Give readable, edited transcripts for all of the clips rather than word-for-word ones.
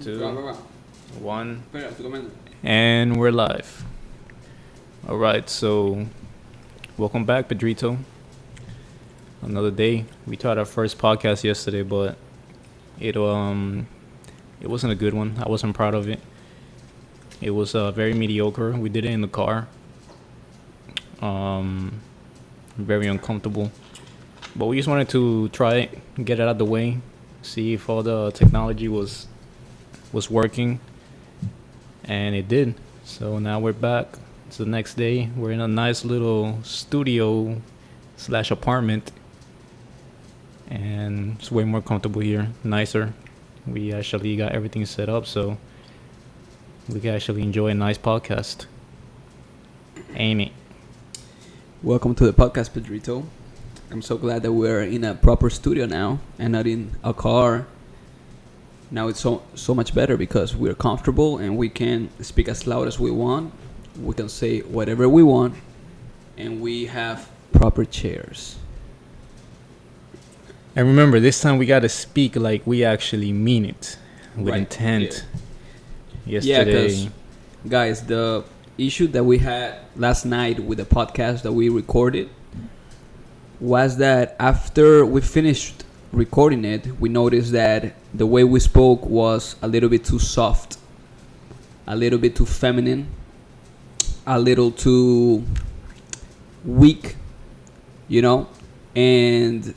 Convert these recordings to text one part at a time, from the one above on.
two, one, Espera, estoy comiendo. and we're live. All right, so welcome back, Pedrito. Another day. We tried our first podcast yesterday, but it wasn't a good one. I wasn't proud of it. It was very mediocre. We did it in the car. Very uncomfortable. But we just wanted to try it, get it out of the way, see if all the technology was working, and it did. So now we're back. It's the next day. We're in a nice little studio / apartment, and it's way more comfortable here, nicer. We actually got everything set up so we can actually enjoy a nice podcast. Ain't it? Welcome to the podcast, Pedrito. I'm so glad that we're in a proper studio now and not in a car. Now it's so much better because we're comfortable and we can speak as loud as we want. We can say whatever we want, and we have proper chairs. And remember, this time we gotta speak like we actually mean it, with Right, intent. Yeah, Yesterday, because, guys, the issue that we had last night with the podcast that we recorded was that after we finished recording it, we noticed that the way we spoke was a little bit too soft, a little bit too feminine, a little too weak, and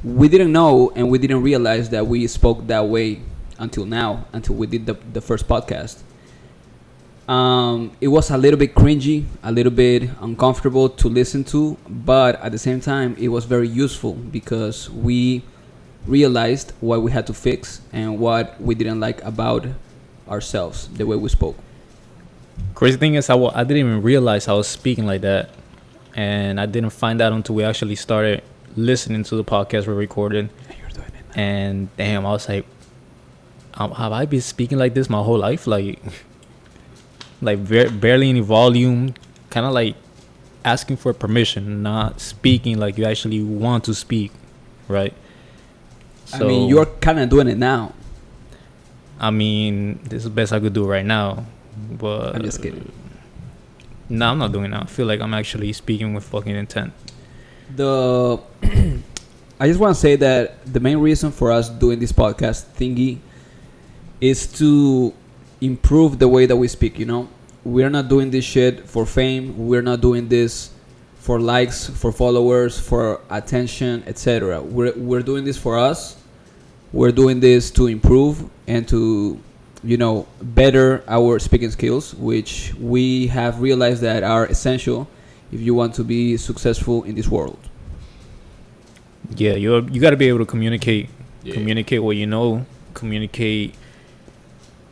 we didn't know and we didn't realize that we spoke that way until now, until we did the first podcast. It was a little bit cringy, a little bit uncomfortable to listen to, but at the same time, it was very useful because we realized what we had to fix and what we didn't like about ourselves, the way we spoke. crazy thing is, I didn't even realize I was speaking like that, and I didn't find out until we actually started listening to the podcast we recorded. And damn, I was like, have I been speaking like this my whole life? Like barely any volume, kind of like asking for permission, not speaking like you actually want to speak, right? I mean, you're kind of doing it now. I mean, this is the best I could do right now, but I'm just kidding. No, I'm not doing that. I feel like I'm actually speaking with fucking intent. I just want to say that the main reason for us doing this podcast thingy is to improve the way that we speak. We're not doing this shit for fame. We're not doing this for likes, for followers, for attention, etc. We're doing this for us. We're doing this to improve and to better our speaking skills, which we have realized that are essential if you want to be successful in this world. Yeah, you got to be able to communicate. Yeah. Communicate what you know. Communicate.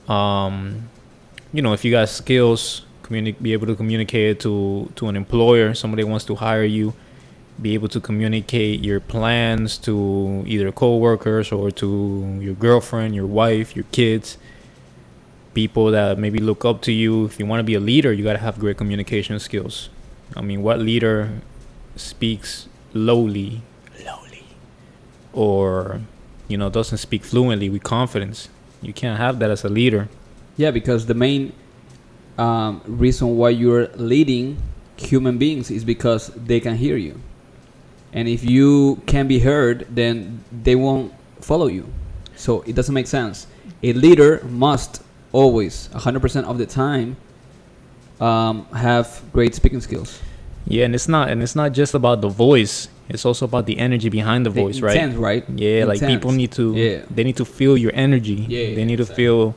If you got skills, be able to communicate it to an employer, somebody wants to hire you. Be able to communicate your plans to either coworkers or to your girlfriend, your wife, your kids, people that maybe look up to you. If you want to be a leader, you got to have great communication skills. I mean, what leader speaks lowly, or doesn't speak fluently with confidence? You can't have that as a leader. Yeah, because the main reason why you're leading human beings is because they can hear you. And if you can be heard, then they won't follow you. So it doesn't make sense. A leader must always, 100% of the time, have great speaking skills. Yeah, and it's not just about the voice. It's also about the energy behind the voice, intent, right? right? Yeah, Intent. like people need to. Yeah. They need to feel your energy. Yeah, they need to exactly. feel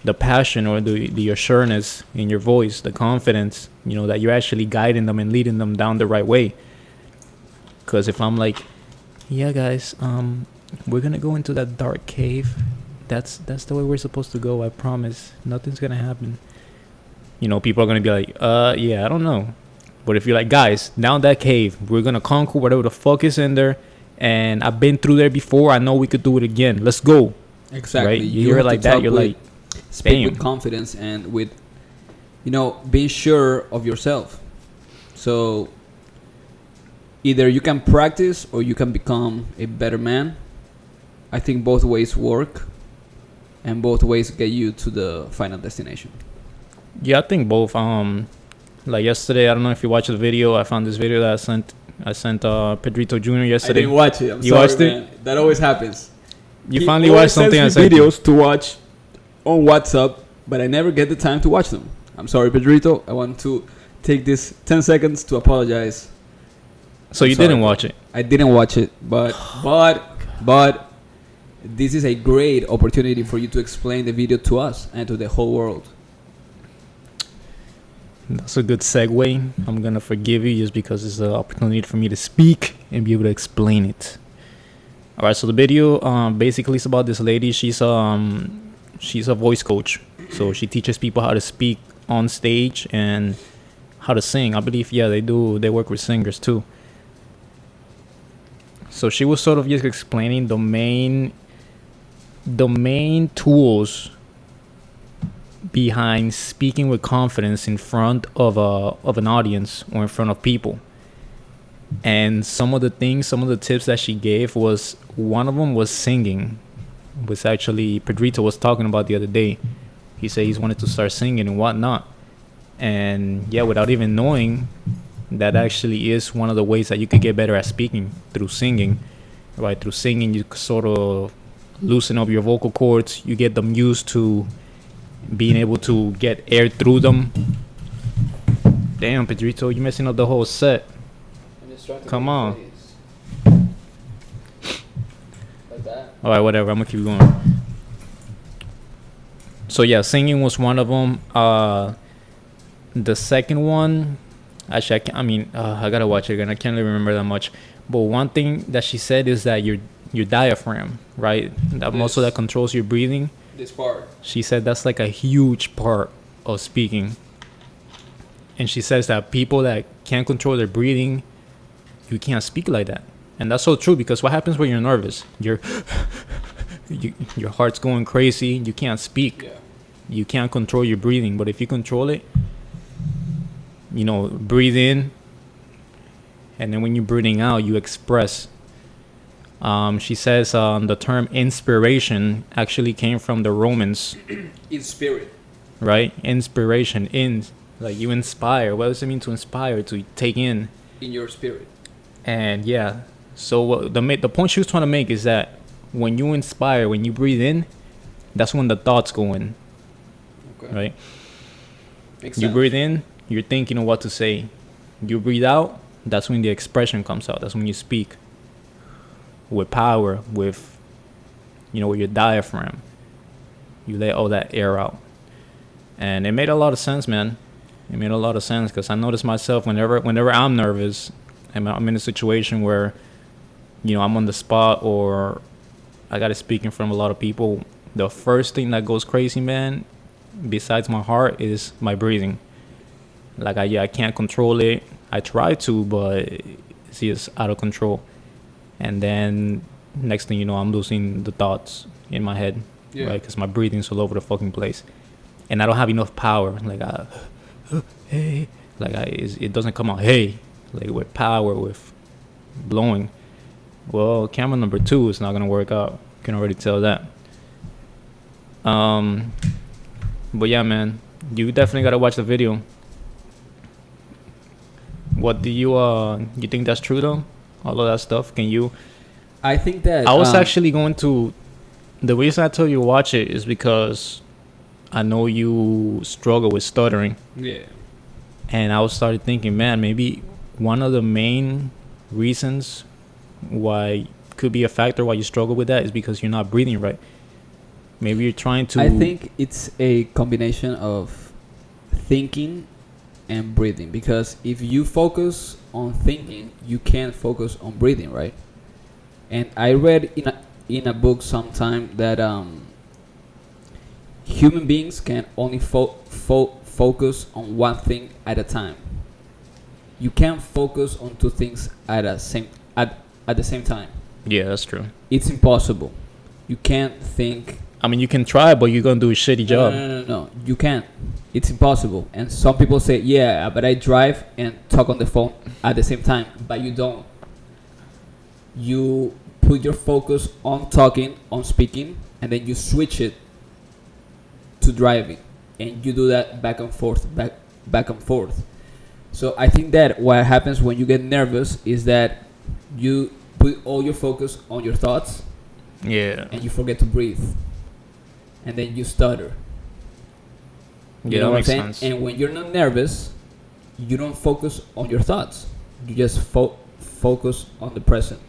the passion or the assurance in your voice, the confidence. That you're actually guiding them and leading them down the right way. Because if I'm like, yeah, guys, we're gonna go into that dark cave. That's the way we're supposed to go. I promise, nothing's gonna happen. People are gonna be like, yeah, I don't know. But if you're like, guys, down that cave, we're gonna conquer whatever the fuck is in there, and I've been through there before. I know we could do it again. Let's go. Exactly. Right? You hear it like that, you're like, speak bam. with confidence and with, being sure of yourself. So either you can practice or you can become a better man. I think both ways work. and both ways get you to the final destination? Yeah, I think both. Like yesterday, I don't know if you watched the video. I found this video that I sent Pedrito Jr. yesterday. I didn't watch it. I'm You sorry, watched it? man. That always happens. You He finally always watched something I sends me sent you. videos to watch on WhatsApp, but I never get the time to watch them. I'm sorry, Pedrito. I want to take this 10 seconds to apologize. So I'm you sorry, didn't bro. watch it. I didn't watch it, but this is a great opportunity for you to explain the video to us and to the whole world. That's a good segue. I'm gonna forgive you just because it's an opportunity for me to speak and be able to explain it. All right, so the video basically is about this lady. She's a voice coach, so she teaches people how to speak on stage and how to sing. I believe they work with singers too. So she was sort of just explaining the main tools behind speaking with confidence in front of an audience or in front of people. And some of the tips that she gave was, one of them was singing, which actually Pedrito was talking about the other day. He said he's wanted to start singing and whatnot. And yeah, without even knowing, that actually is one of the ways that you could get better at speaking, through singing. Right, through singing, you sort of loosen up your vocal cords. You get them used to being able to get air through them. Damn, Pedrito, you're messing up the whole set. Come on. Like that. All right, whatever. I'm gonna keep going. So yeah, singing was one of them. The second one, actually, I gotta watch it again. I can't really remember that much. But one thing that she said is that your diaphragm, right, that muscle that controls your breathing. This part. She said that's like a huge part of speaking. And she says that people that can't control their breathing, you can't speak like that. And that's so true, because what happens when you're nervous? Your heart's going crazy. You can't speak. Yeah. You can't control your breathing. But if you control it, breathe in. And then when you're breathing out, you express. She says the term inspiration actually came from the Romans. In spirit. Right? Inspiration. Like you inspire. What does it mean to inspire? To take in. In your spirit. And yeah. So the point she was trying to make is that when you inspire, when you breathe in, that's when the thoughts go in. Okay. Right? Makes You sense. breathe in, you're thinking of what to say. You breathe out, that's when the expression comes out. That's when you speak with power, with your diaphragm. You let all that air out. And it made a lot of sense, man. It made a lot of sense, because I notice myself whenever I'm nervous, and I'm in a situation where I'm on the spot, or I gotta speak in front of a lot of people, the first thing that goes crazy, man, besides my heart, is my breathing. Like I can't control it. I try to, but it's just out of control. And then next thing you know, I'm losing the thoughts in my head, Yeah. right? Because my breathing's all over the fucking place, and I don't have enough power. Like hey, it doesn't come out hey, like with power, with blowing. Well, camera number 2 is not gonna work out. You can already tell that. But yeah, man, you definitely gotta watch the video. What do you think that's true though? All of that stuff. I think that I was actually going to. The reason I told you to watch it is because I know you struggle with stuttering, Yeah. and I started thinking, man, maybe one of the main reasons why could be a factor why you struggle with that is because you're not breathing right. Maybe you're trying to. I think it's a combination of thinking and breathing, because if you focus on thinking, you can't focus on breathing, right? And I read in a book sometime that human beings can only focus on one thing at a time. You can't focus on two things at the same time. Yeah, that's true. It's impossible. You can't think. I mean, you can try, but you're gonna do a shitty job. No. You can't. It's impossible. And some people say, yeah, but I drive and talk on the phone at the same time. But you don't. You put your focus on talking, on speaking, and then you switch it to driving, and you do that back and forth, back and forth. So I think that what happens when you get nervous is that you put all your focus on your thoughts, Yeah. and you forget to breathe, and then you stutter. You Yeah, know that what I'm makes saying? sense. And when you're not nervous, you don't focus on your thoughts. You just focus on the present.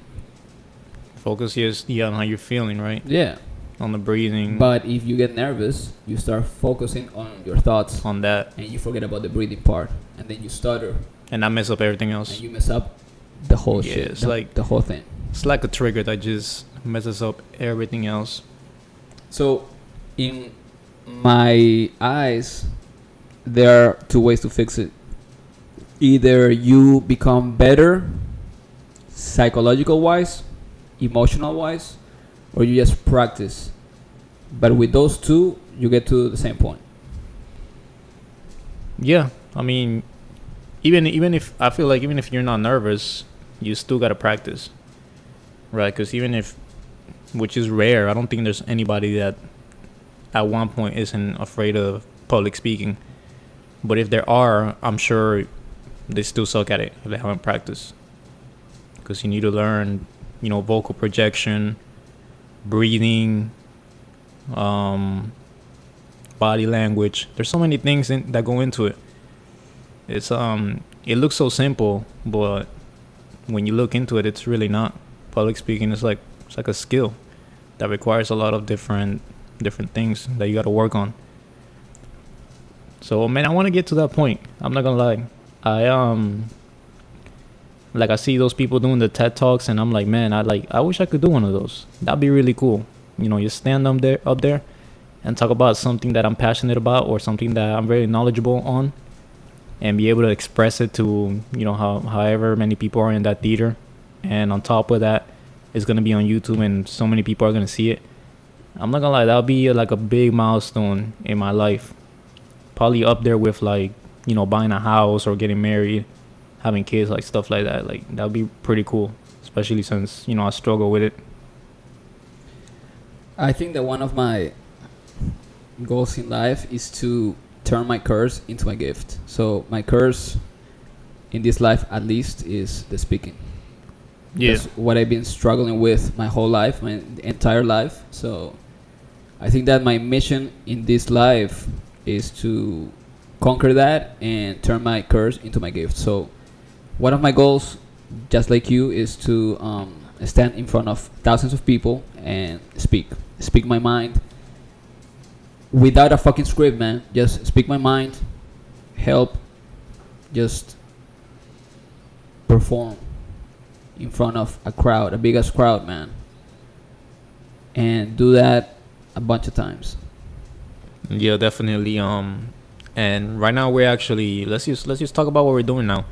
Focus just on how you're feeling, right? Yeah. On the breathing, But if you get nervous, you start focusing on your thoughts, on that, and you forget about the breathing part, and then you stutter, and I mess up everything and else. you mess up the whole Yeah, shit. it's the, like- the whole thing. It's like a trigger that just messes up everything else. So, in my eyes, there are two ways to fix it. Either you become better, psychological wise, emotional wise, or you just practice. But with those two, you get to the same point. Yeah, I mean, even if I feel like even if you're not nervous, you still gotta practice, right? Because even if, which is rare, I don't think there's anybody that at one point isn't afraid of public speaking. But if there are, I'm sure they still suck at it if they haven't practiced. Because you need to learn, vocal projection, breathing, body language. There's so many things that go into it. It's it looks so simple, but when you look into it, it's really not. Public speaking is like a skill that requires a lot of different things that you got to work on. So man, I want to get to that point. I'm not gonna lie. I see those people doing the TED Talks, and I'm like, man, I wish I could do one of those. That'd be really cool. You stand up there and talk about something that I'm passionate about or something that I'm very knowledgeable on, and be able to express it to however many people are in that theater. And on top of that, it's gonna be on YouTube, and so many people are gonna see it. I'm not gonna lie, that'll be like a big milestone in my life. Probably up there with buying a house or getting married, having kids, like stuff like that. Like that'd be pretty cool, especially since I struggle with it. I think that one of my goals in life is to turn my curse into my gift. So my curse in this life, at least, is the speaking. Yeah. That's what I've been struggling with my whole life, my entire life. So I think that my mission in this life is to conquer that and turn my curse into my gift. So one of my goals, just like you, is to stand in front of thousands of people and speak my mind without a fucking script, man. Just speak my mind, help, just perform in front of a crowd, a biggest crowd, man, and do that a bunch of times. Yeah, definitely. And right now we're actually let's just talk about what we're doing now.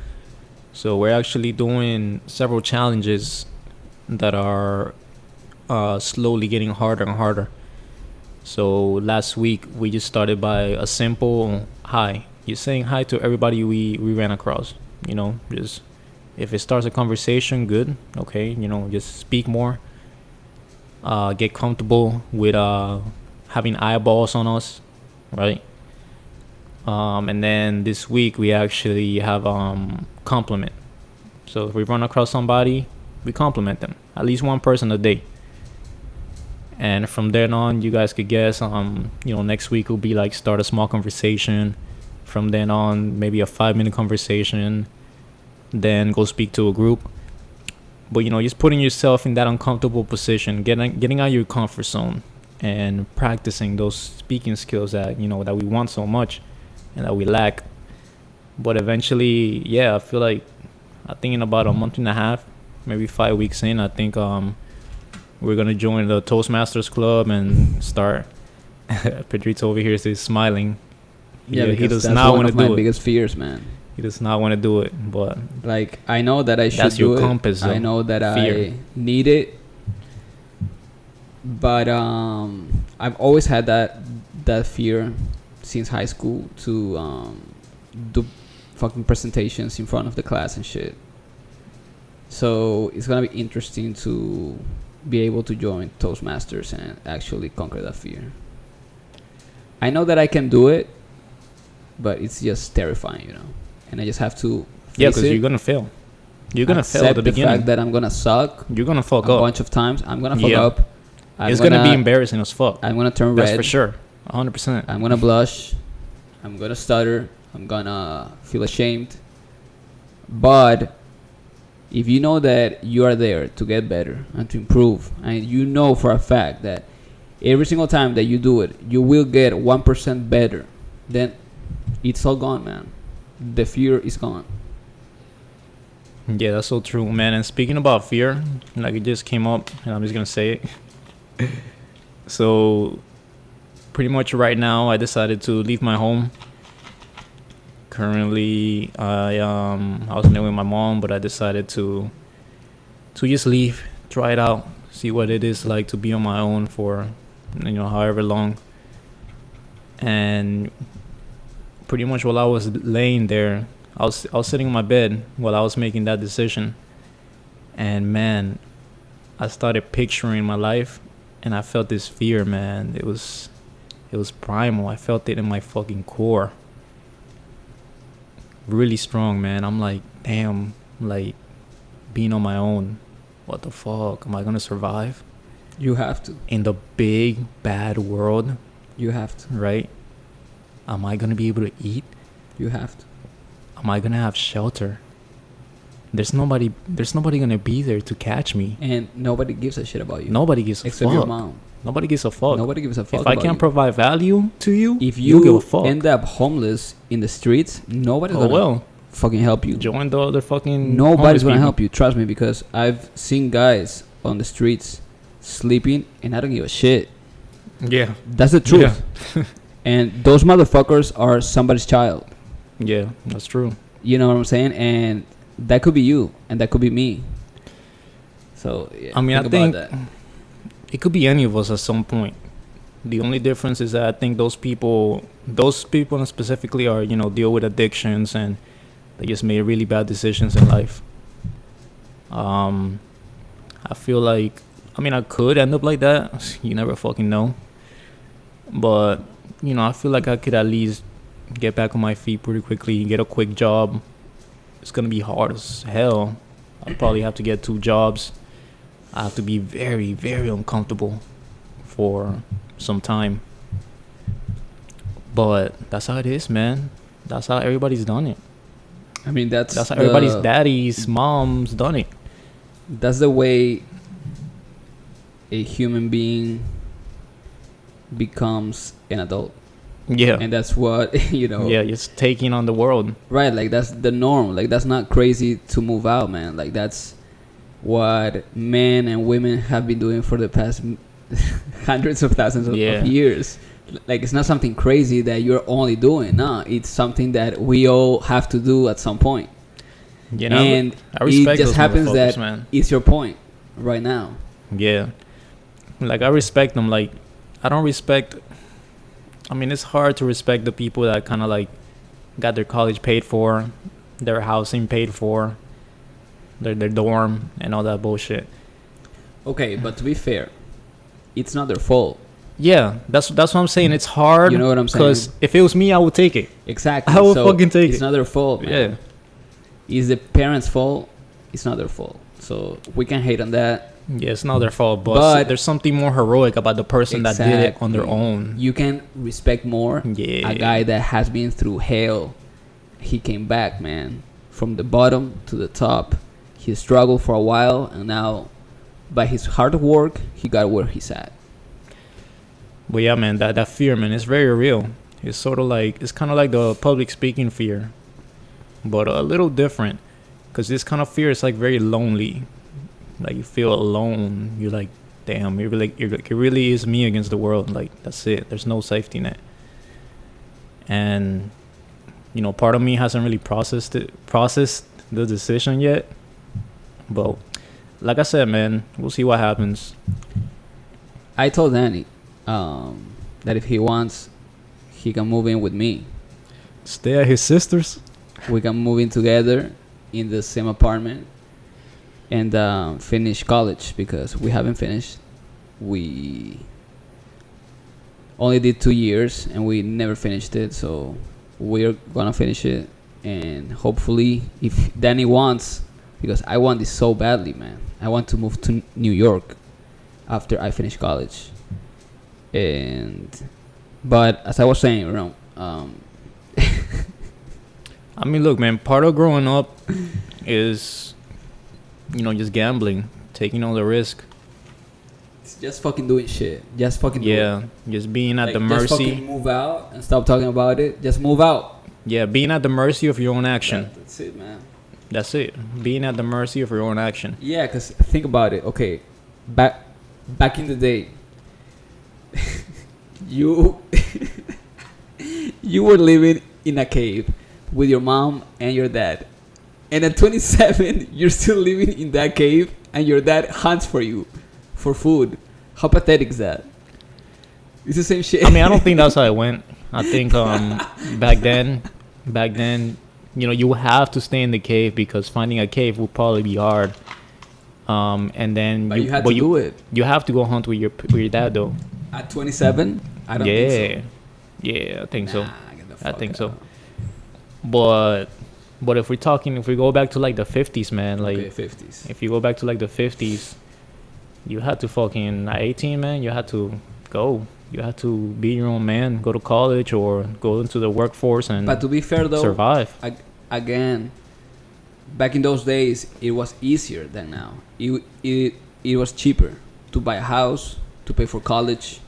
So we're actually doing several challenges that are slowly getting harder and harder. So last week we just started by a simple hi. You're saying hi to everybody we ran across. Just if it starts a conversation, good. Okay, just speak more. Get comfortable with having eyeballs on us, right? And then this week we actually have compliment. So if we run across somebody, we compliment them, at least one person a day. And from then on, you guys could guess. Next week will be like start a small conversation. From then on, maybe a 5-minute conversation. Then go speak to a group. But just putting yourself in that uncomfortable position, getting out of your comfort zone, and practicing those speaking skills that that we want so much and that we lack. But eventually, I feel like I think in about a month and a half, maybe 5 weeks in, I think we're gonna join the Toastmasters club and start. Pedrito over here is smiling. He does not want to do it. That's my biggest fears, man. He does not want to do it, but like I know that I should that's do your it. compass. I know that fear. I need it, but I've always had that fear since high school to do fucking presentations in front of the class and shit. So it's gonna be interesting to be able to join Toastmasters and actually conquer that fear. I know that I can do it, but it's just terrifying, you know. And I just have to Yeah, face because it, you're gonna fail. You're gonna fail at accept the the beginning. fact that I'm gonna suck You're gonna fuck a up. bunch of times. I'm gonna fuck Yeah. up. It's gonna be embarrassing as fuck. I'm gonna turn That's red. for sure. 100%. I'm gonna blush. I'm gonna stutter. I'm gonna feel ashamed. But if you know that you are there to get better and to improve, and you know for a fact that every single time that you do it, you will get 1% better, then it's all gone, man. The fear is gone. Yeah, that's so true, man. And speaking about fear, like it just came up, and I'm just gonna say it. So, pretty much right now, I decided to leave my home. Currently, I was living with my mom, but I decided to just leave, try it out, see what it is like to be on my own for, however long. And pretty much while I was laying there, I was sitting in my bed while I was making that decision, and man, I started picturing my life, and I felt this fear, man. It was primal. I felt it in my fucking core, really strong, man. I'm like, damn, like being on my own. What the fuck? Am I gonna survive You have to. in the big bad world? You have to. Right? Am I gonna be able to eat? You have to. Am I gonna have shelter? There's nobody gonna be there to catch me. And nobody gives a shit about you. Nobody gives a Except your fuck. mom. Nobody gives a fuck. Nobody gives a fuck If I about can't you. provide value to you, If you give you a fuck. end up homeless in the streets, nobody's Oh gonna well, fucking help you. join the other fucking. Nobody's homeless gonna people. help you. Trust me, because I've seen guys on the streets sleeping, and I don't give a shit. Yeah, That's the truth. And those motherfuckers are somebody's child. yeah, that's true. You know what I'm saying? And that could be you, and that could be me. So yeah, I mean, I about think that. it could be any of us at some point. The only difference is that I think those people specifically are, deal with addictions, and they just made really bad decisions in life. I feel like, I could end up like that. You never fucking know. But, I feel like I could at least get back on my feet pretty quickly, get a quick job. It's going to be hard as hell. I'll probably have to get 2 jobs. I have to be very, very uncomfortable for some time. But that's how it is, man. That's how everybody's done it. I mean, that's That's how everybody's daddy's mom's done it. That's the way a human being becomes an adult, Yeah. and that's what Yeah, just taking on the world. right, like that's the norm. Like that's not crazy to move out, man. Like that's what men and women have been doing for the past hundreds of thousands of Yeah. years. Like it's not something crazy that you're only doing. No, it's something that we all have to do at some point. And I respect it just those happens motherfuckers, that man. it's your point right now. Yeah. Like, I respect them. Like, I don't respect... it's hard to respect the people that kind of, like, got their college paid for, their housing paid for, their dorm, and all that bullshit. Okay, but to be fair, it's not their fault. Yeah, that's what I'm saying. It's hard. You know what I'm saying? Because if it was me, I would take it. Exactly. I will fucking take It's it. not their fault, man. Yeah. It's the parents' fault. It's not their fault. So we can hate on that. Yeah, it's not their fault, But- there's something more heroic about the person that did it on their Exactly. own. You can respect more Yeah. a guy that has been through hell. He came back, man, from the bottom to the top. He struggled for a while, and now, by his hard work, he got where he's at. But yeah, man, that fear, man, it's very real. It's sort of like, it's kind of like the public speaking fear, but a little different. Because this kind of fear is like very lonely. Like, you feel alone. You're like, damn, it really is me against the world. Like, that's it. There's no safety net. And, part of me hasn't really processed the decision yet. But like I said, man, we'll see what happens. I told Danny that if he wants, he can move in with me. Stay at his sister's. We can move in together in the same apartment and finish college, because we haven't finished. only did 2 years and we never finished it. So we're gonna finish it, and hopefully, if Danny wants, because I want this so badly, man. I want to move to New York after I finish college. But as I was saying, I mean, look, man, part of growing up is, just gambling, taking all the risk. it's just fucking doing shit. Just fucking do it. Yeah, just being at Like, the just mercy. fucking move out and stop talking about it. Just move out. Yeah, being at the mercy of your own action. That's it, man. That's it. Being at the mercy of your own action. Yeah, because think about it. Okay, back in the day, you you were living in a cave with your mom and your dad, and at 27, you're still living in that cave, and your dad hunts for you for food. How pathetic is that? It's the same shit. I mean, I don't think that's how it went. I think back then, you have to stay in the cave because finding a cave would probably be hard. And then But you had to do it. You have to go hunt with your dad though. At 27, I don't think so. Yeah, I think so. Nah, get the I fuck think so. out. But if we go back to like the 50s, man, like Okay, 50s. if you go back to like the 50s, you had to fucking at 18, man, you had to go. You had to be your own man, go to college or go into the workforce and But to be fair, though, survive. again, back in those days, it was easier than now. It was cheaper to buy a house, to pay for college.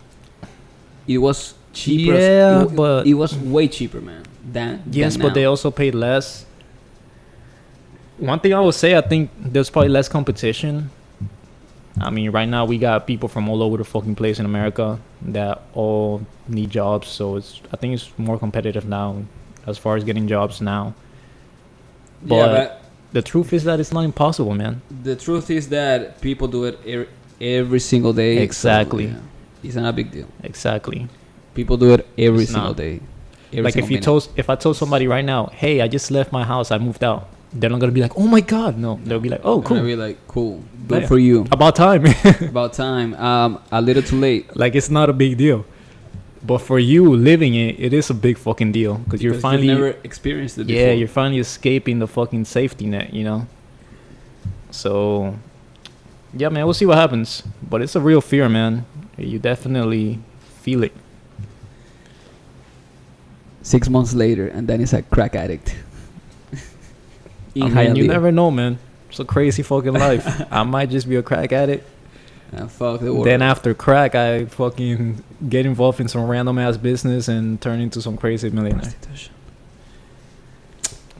It was cheaper. Yeah, it, but it was way cheaper, man. Than but they now. also paid less. One thing I would say, I think there's probably less competition. I mean, right now we got people from all over the fucking place in America that all need jobs, so I think it's more competitive now as far as getting jobs now. Yeah, but The truth is that it's not impossible, man. the truth is that people do it every single day. Exactly. So, yeah, it's not a big deal. Exactly. People do it every It's single not. day. Every Like single if I told somebody right now, hey, I just left my house, I moved out, they're not gonna be like, oh my god, no. They'll be like, oh, minute. cool. Be like, cool, good Yeah. for you. About time. About time. A little too late. Like it's not a big deal, but for you living it, it is a big fucking deal because you're Because finally, you've never experienced it before. yeah, you're finally escaping the fucking safety net, So, yeah, man, we'll see what happens. But it's a real fear, man. You definitely feel it. 6 months later, and then he's a crack addict. I mean, you never know, man. It's a crazy fucking life. I might just be a crack addict. Fuck the world. Then after crack, I fucking get involved in some random ass business and turn into some crazy millionaire. Prostitution.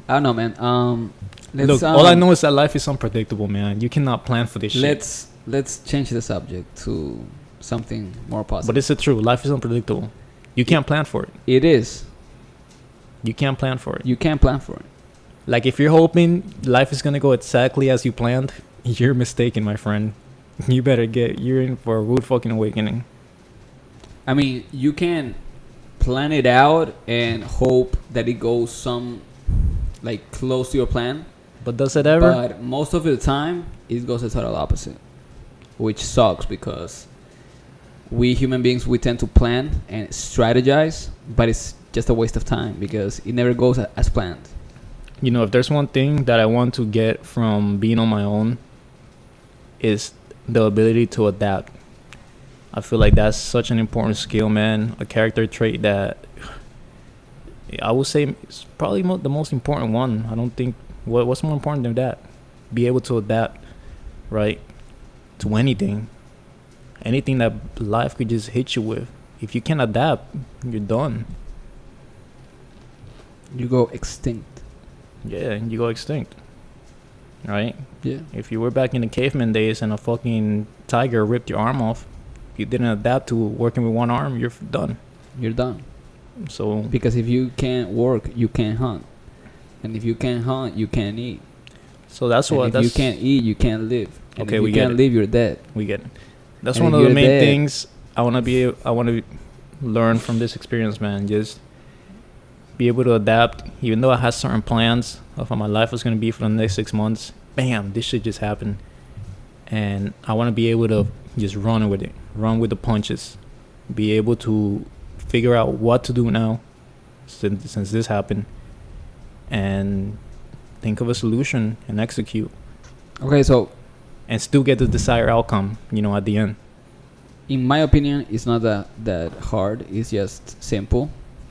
I don't know, man. Look, all I know is that life is unpredictable, man. You cannot plan for this shit. Let's change the subject to something more positive. But it's the truth. Life is unpredictable. You can't plan for it. It is. You can't plan for it. You can't plan for it. Like if you're hoping life is gonna go exactly as you planned, you're mistaken, my friend. You're in for a rude fucking awakening. I mean, you can plan it out and hope that it goes close to your plan. But does it ever? But most of the time, it goes the total opposite, which sucks because we human beings, we tend to plan and strategize, but it's just a waste of time because it never goes as planned. If there's one thing that I want to get from being on my own, is the ability to adapt. I feel like that's such an important skill, man. A character trait that I would say is probably the most important one. I don't think what's more important than that. Be able to adapt, right, to anything that life could just hit you with. If you can't adapt, you're done. You go extinct. Yeah, you go extinct, right? Yeah. If you were back in the caveman days and a fucking tiger ripped your arm off, you didn't adapt to working with one arm, you're done. You're done. So Because if you can't work, you can't hunt. And if you can't hunt, you can't eat. that's And what if that's you can't eat, you can't live. And Okay, if we you get can't it. live, you're dead. we get it. That's And one if of the you're main dead- things I want to learn from this experience, man. Just be able to adapt. Even though I had certain plans of how my life was going to be for the next 6 months, bam, this shit just happened. And I want to be able to just run with it, run with the punches, be able to figure out what to do now since this happened, and think of a solution and execute, Okay, so and still get the desired outcome, at the end. in my opinion, it's not that hard. It's just simple.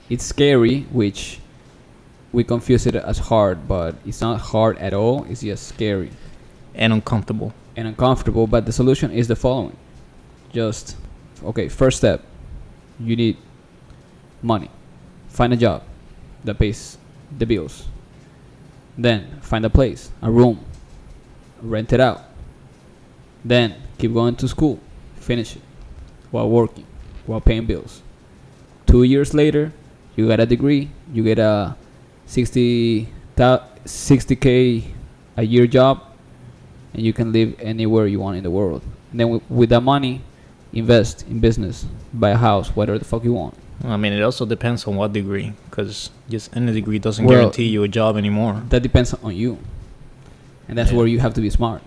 It's scary, which we confuse it as hard, but it's not hard at all. It's just scary And uncomfortable. and uncomfortable. But the solution is the following: just okay. First step, you need money. Find a job that pays the bills. Then find a place, a room, rent it out. Then keep going to school, finish it while working, while paying bills. 2 years later, you got a degree, you get a 60K a year job, and you can live anywhere you want in the world. And then with that money, invest in business, buy a house, whatever the fuck you want. I mean, it also depends on what degree, because just any degree doesn't Well, guarantee you a job anymore. That depends on you, and that's Yeah. where you have to be smart.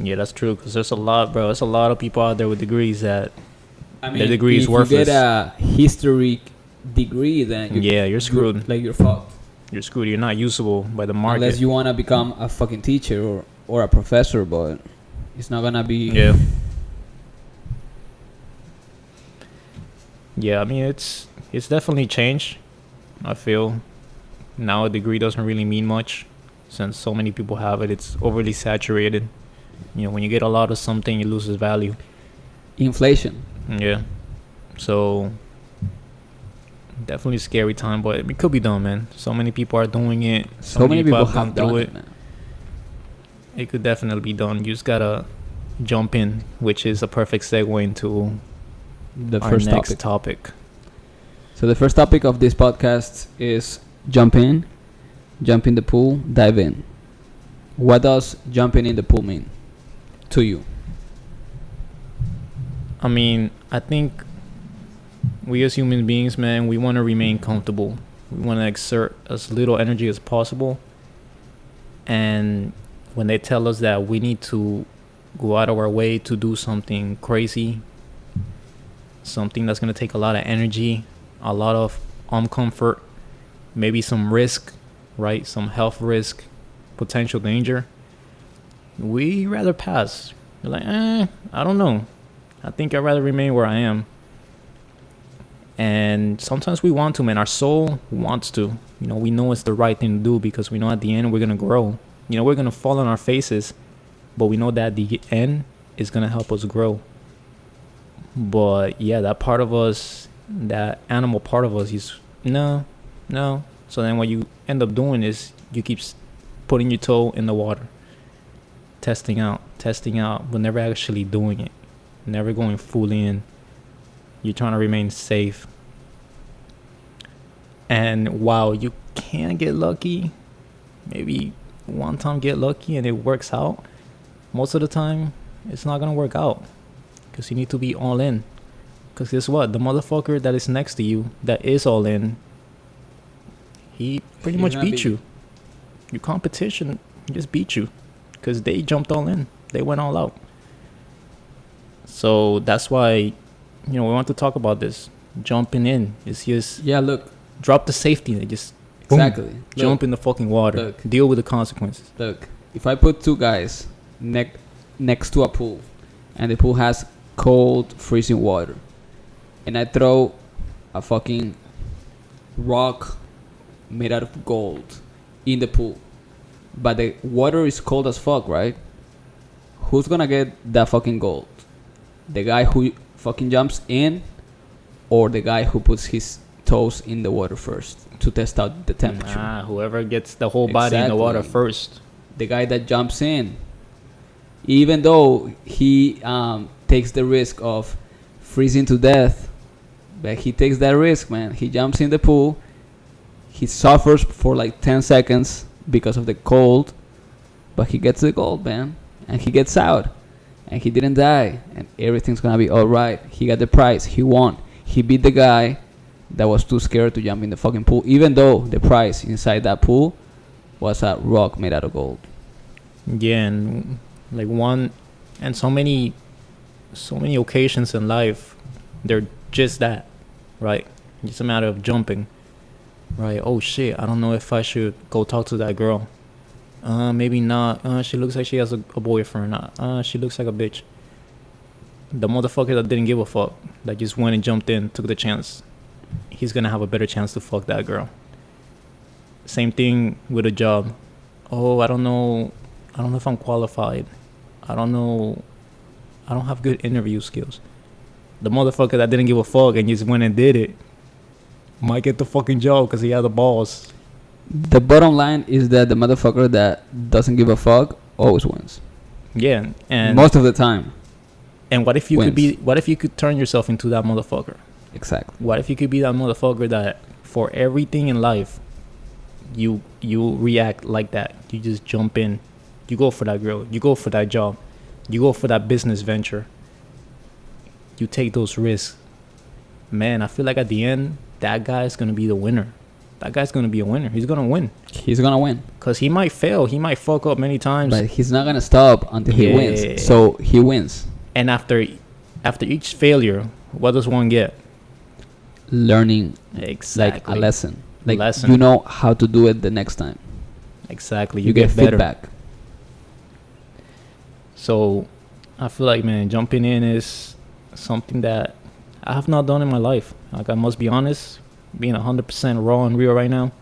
Yeah, that's true, because there's a lot, bro. There's a lot of people out there with degrees that, I The degree is if worthless. you get a history degree, then you're screwed. Like you're fucked. You're screwed. You're not usable by the market. Unless you wanna become a fucking teacher or a professor, but it's not gonna be. Yeah. Yeah, I mean, it's definitely changed. I feel now a degree doesn't really mean much since so many people have it. It's overly saturated. When you get a lot of something, it loses value. Inflation. Yeah. So definitely a scary time, but it could be done, man. So many people are doing it. So many people gone have done it, man. It could definitely be done. You just gotta jump in, which is a perfect segue into The our first next topic. topic. So the first topic of this podcast is jump in the pool, dive in. What does jumping in the pool mean to you? I mean, I think we as human beings, man, we want to remain comfortable. We want to exert as little energy as possible. And when they tell us that we need to go out of our way to do something crazy, something that's going to take a lot of energy, a lot of uncomfort, maybe some risk, right? Some health risk, potential danger, we rather pass. You're like, I don't know. I think I'd rather remain where I am. And sometimes we want to, man. Our soul wants to. We know it's the right thing to do because we know at the end we're going to grow. We're going to fall on our faces, but we know that the end is going to help us grow. But yeah, that part of us, that animal part of us is no. So then what you end up doing is you keep putting your toe in the water, testing out, but never actually doing it, never going fully in. You're trying to remain safe. And while you can get lucky, maybe one time get lucky and it works out, most of the time it's not going to work out because you need to be all in. Because guess what? The motherfucker that is next to you that is all in, he pretty He's much gonna beat be- you. Your competition just beat you because they jumped all in. They went all out. So that's why, we want to talk about this. Jumping in. It's just Yeah, look. drop the safety net. Just boom, Exactly. jump in the fucking water. Look. Deal with the consequences. Look, if I put two guys next to a pool, and the pool has cold, freezing water, and I throw a fucking rock made out of gold in the pool, but the water is cold as fuck, right? Who's gonna get that fucking gold? The guy who fucking jumps in, or the guy who puts his toes in the water first to test out the temperature? Nah, whoever gets the whole body in the water Exactly. first. The guy that jumps in, even though he takes the risk of freezing to death, but he takes that risk, man. He jumps in the pool, he suffers for like 10 seconds because of the cold, but he gets the gold, man, and he gets out, and he didn't die, and everything's gonna be all right. He got the prize, he won, he beat the guy that was too scared to jump in the fucking pool, even though the prize inside that pool was a rock made out of gold. Yeah, and so many occasions in life, they're just that, right? It's a matter of jumping, right? Oh shit, I don't know if I should go talk to that girl. Maybe not. She looks like she has a boyfriend. She looks like a bitch. The motherfucker that didn't give a fuck, that just went and jumped in, took the chance, he's gonna have a better chance to fuck that girl. Same thing with a job. Oh, I don't know if I'm qualified. I don't know. I don't have good interview skills. The motherfucker that didn't give a fuck and just went and did it might get the fucking job because he had the balls. The bottom line is that the motherfucker that doesn't give a fuck always wins. Yeah, and most of the time. And what if you wins. could be? What if you could turn yourself into that motherfucker? Exactly. What if you could be that motherfucker that for everything in life, you react like that? You just jump in. You go for that girl. You go for that job. You go for that business venture. You take those risks. Man, I feel like at the end, that guy's going to be the winner. That guy's going to be a winner. He's going to win. He's going to win. Because he might fail. He might fuck up many times. But he's not going to stop until he wins. So he wins. And after each failure, what does one get? Learning. Exactly. Like a lesson. Like lesson. You know how to do it the next time. Exactly. You get better. feedback. So I feel like, man, jumping in is something that I have not done in my life. Like, I must be honest, being 100% raw and real right now,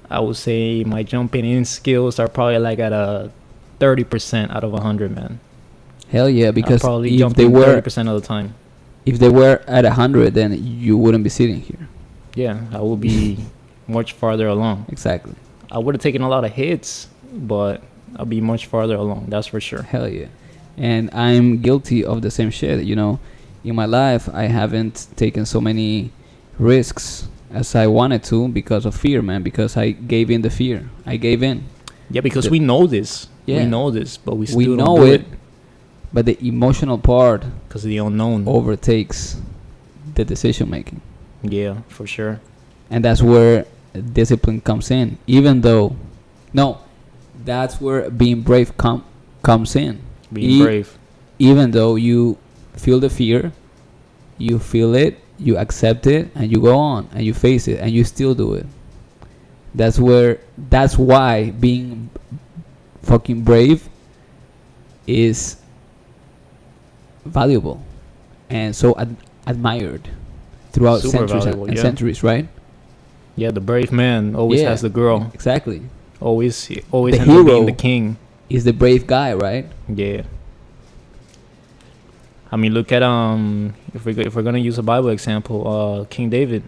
I would say my jumping in skills are probably like at a 30% out of 100, man. Hell yeah, because probably if they were 30% of the time. If they were at 100, then you wouldn't be sitting here. Yeah, I would be much farther along. Exactly. I would have taken a lot of hits, but I'll be much farther along. That's for sure. Hell yeah. And I'm guilty of the same shit. You know, in my life, I haven't taken so many risks as I wanted to because of fear, man. Because I gave in the fear. I gave in. Yeah, because we know this. Yeah. We know this, but we still we don't know do it. But the emotional part because of the unknown overtakes the decision making. Yeah, for sure. And that's where discipline comes in. Even though, no, that's where being brave comes in. Being brave. Even though you feel the fear, you feel it, you accept it, and you go on and you face it and you still do it. That's why being fucking brave is valuable and so admired throughout Super centuries valuable, and yeah. centuries, right? Yeah, the brave man always has the girl. Exactly. Always The ends up hero being the king. is the brave guy, right? Yeah. I mean, look at if we're gonna use a Bible example, King David.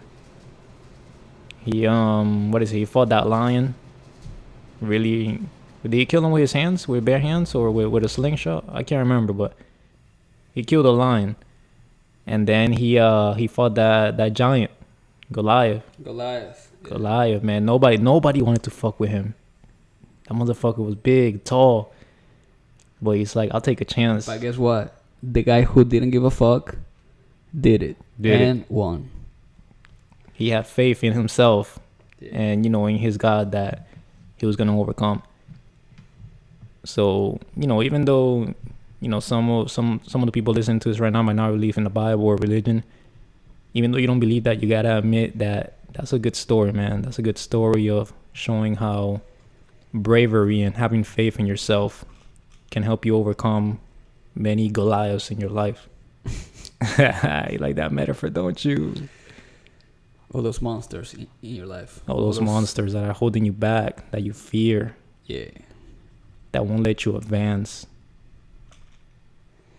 He what is he? He fought that lion. Really, did he kill him with his hands, with bare hands, or with a slingshot? I can't remember, but he killed a lion, and then he fought that giant, Goliath. Goliath, man. Nobody wanted to fuck with him. That motherfucker was big, tall, but he's like, I'll take a chance. But guess what? The guy who didn't give a fuck did it and won. He had faith in himself, and in his God that he was gonna overcome. So even though some of the people listening to this right now might not believe in the Bible or religion, even though you don't believe that, you gotta admit that that's a good story, man. That's a good story of showing how bravery and having faith in yourself can help you overcome many Goliaths in your life. You like that metaphor, don't you? All those monsters in your life. All those monsters that are holding you back, that you fear. Yeah. That won't let you advance.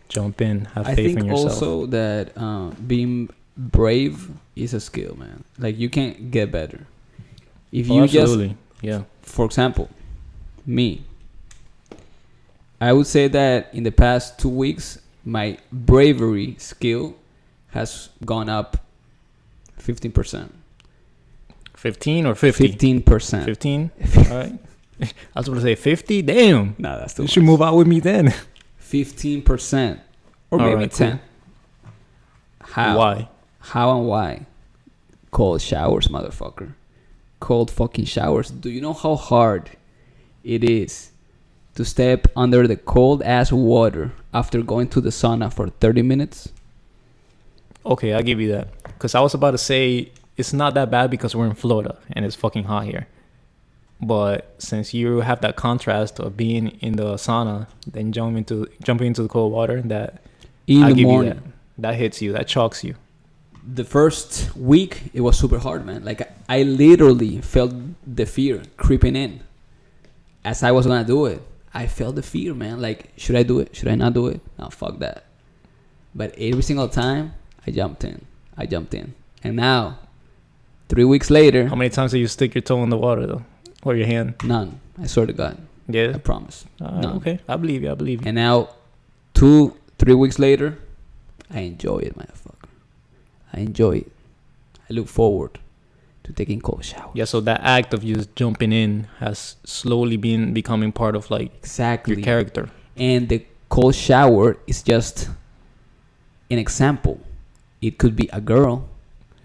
Jump in, have faith in yourself. I think also that being brave is a skill, man. Like, you can't get better. If you absolutely. Yeah. For example, me. I would say that in the past 2 weeks, my bravery skill has gone up 15%. 15 or 50? 15%. 15? All right. I was going to say 50? Damn. Nah, that's too much. You should move out with me then. 15%. Or maybe right, 10. Cool. How? Why? How and why? Cold showers, motherfucker. Cold fucking showers. Do you know how hard it is to step under the cold ass water after going to the sauna for 30 minutes? Okay, I'll give you that. Because I was about to say it's not that bad because we're in Florida and it's fucking hot here. But since you have that contrast of being in the sauna, then jumping into the cold water, that In I'll the give morning. you that hits you, that chalks you. The first week, it was super hard, man. Like, I literally felt the fear creeping in as I was gonna do it. I felt the fear, man. Like, should I do it? Should I not do it? No, fuck that. But every single time, I jumped in. And now, 3 weeks later, How many times do you stick your toe in the water though, or your hand? none. I swear to God. I Yeah. promise. None. Okay, I believe you. And now, 2-3 weeks later, I enjoy it, motherfucker. I enjoy it. I look forward to taking cold showers. Yeah. So that act of just jumping in has slowly been becoming part of like Exactly. your character. And the cold shower is just an example. It could be a girl.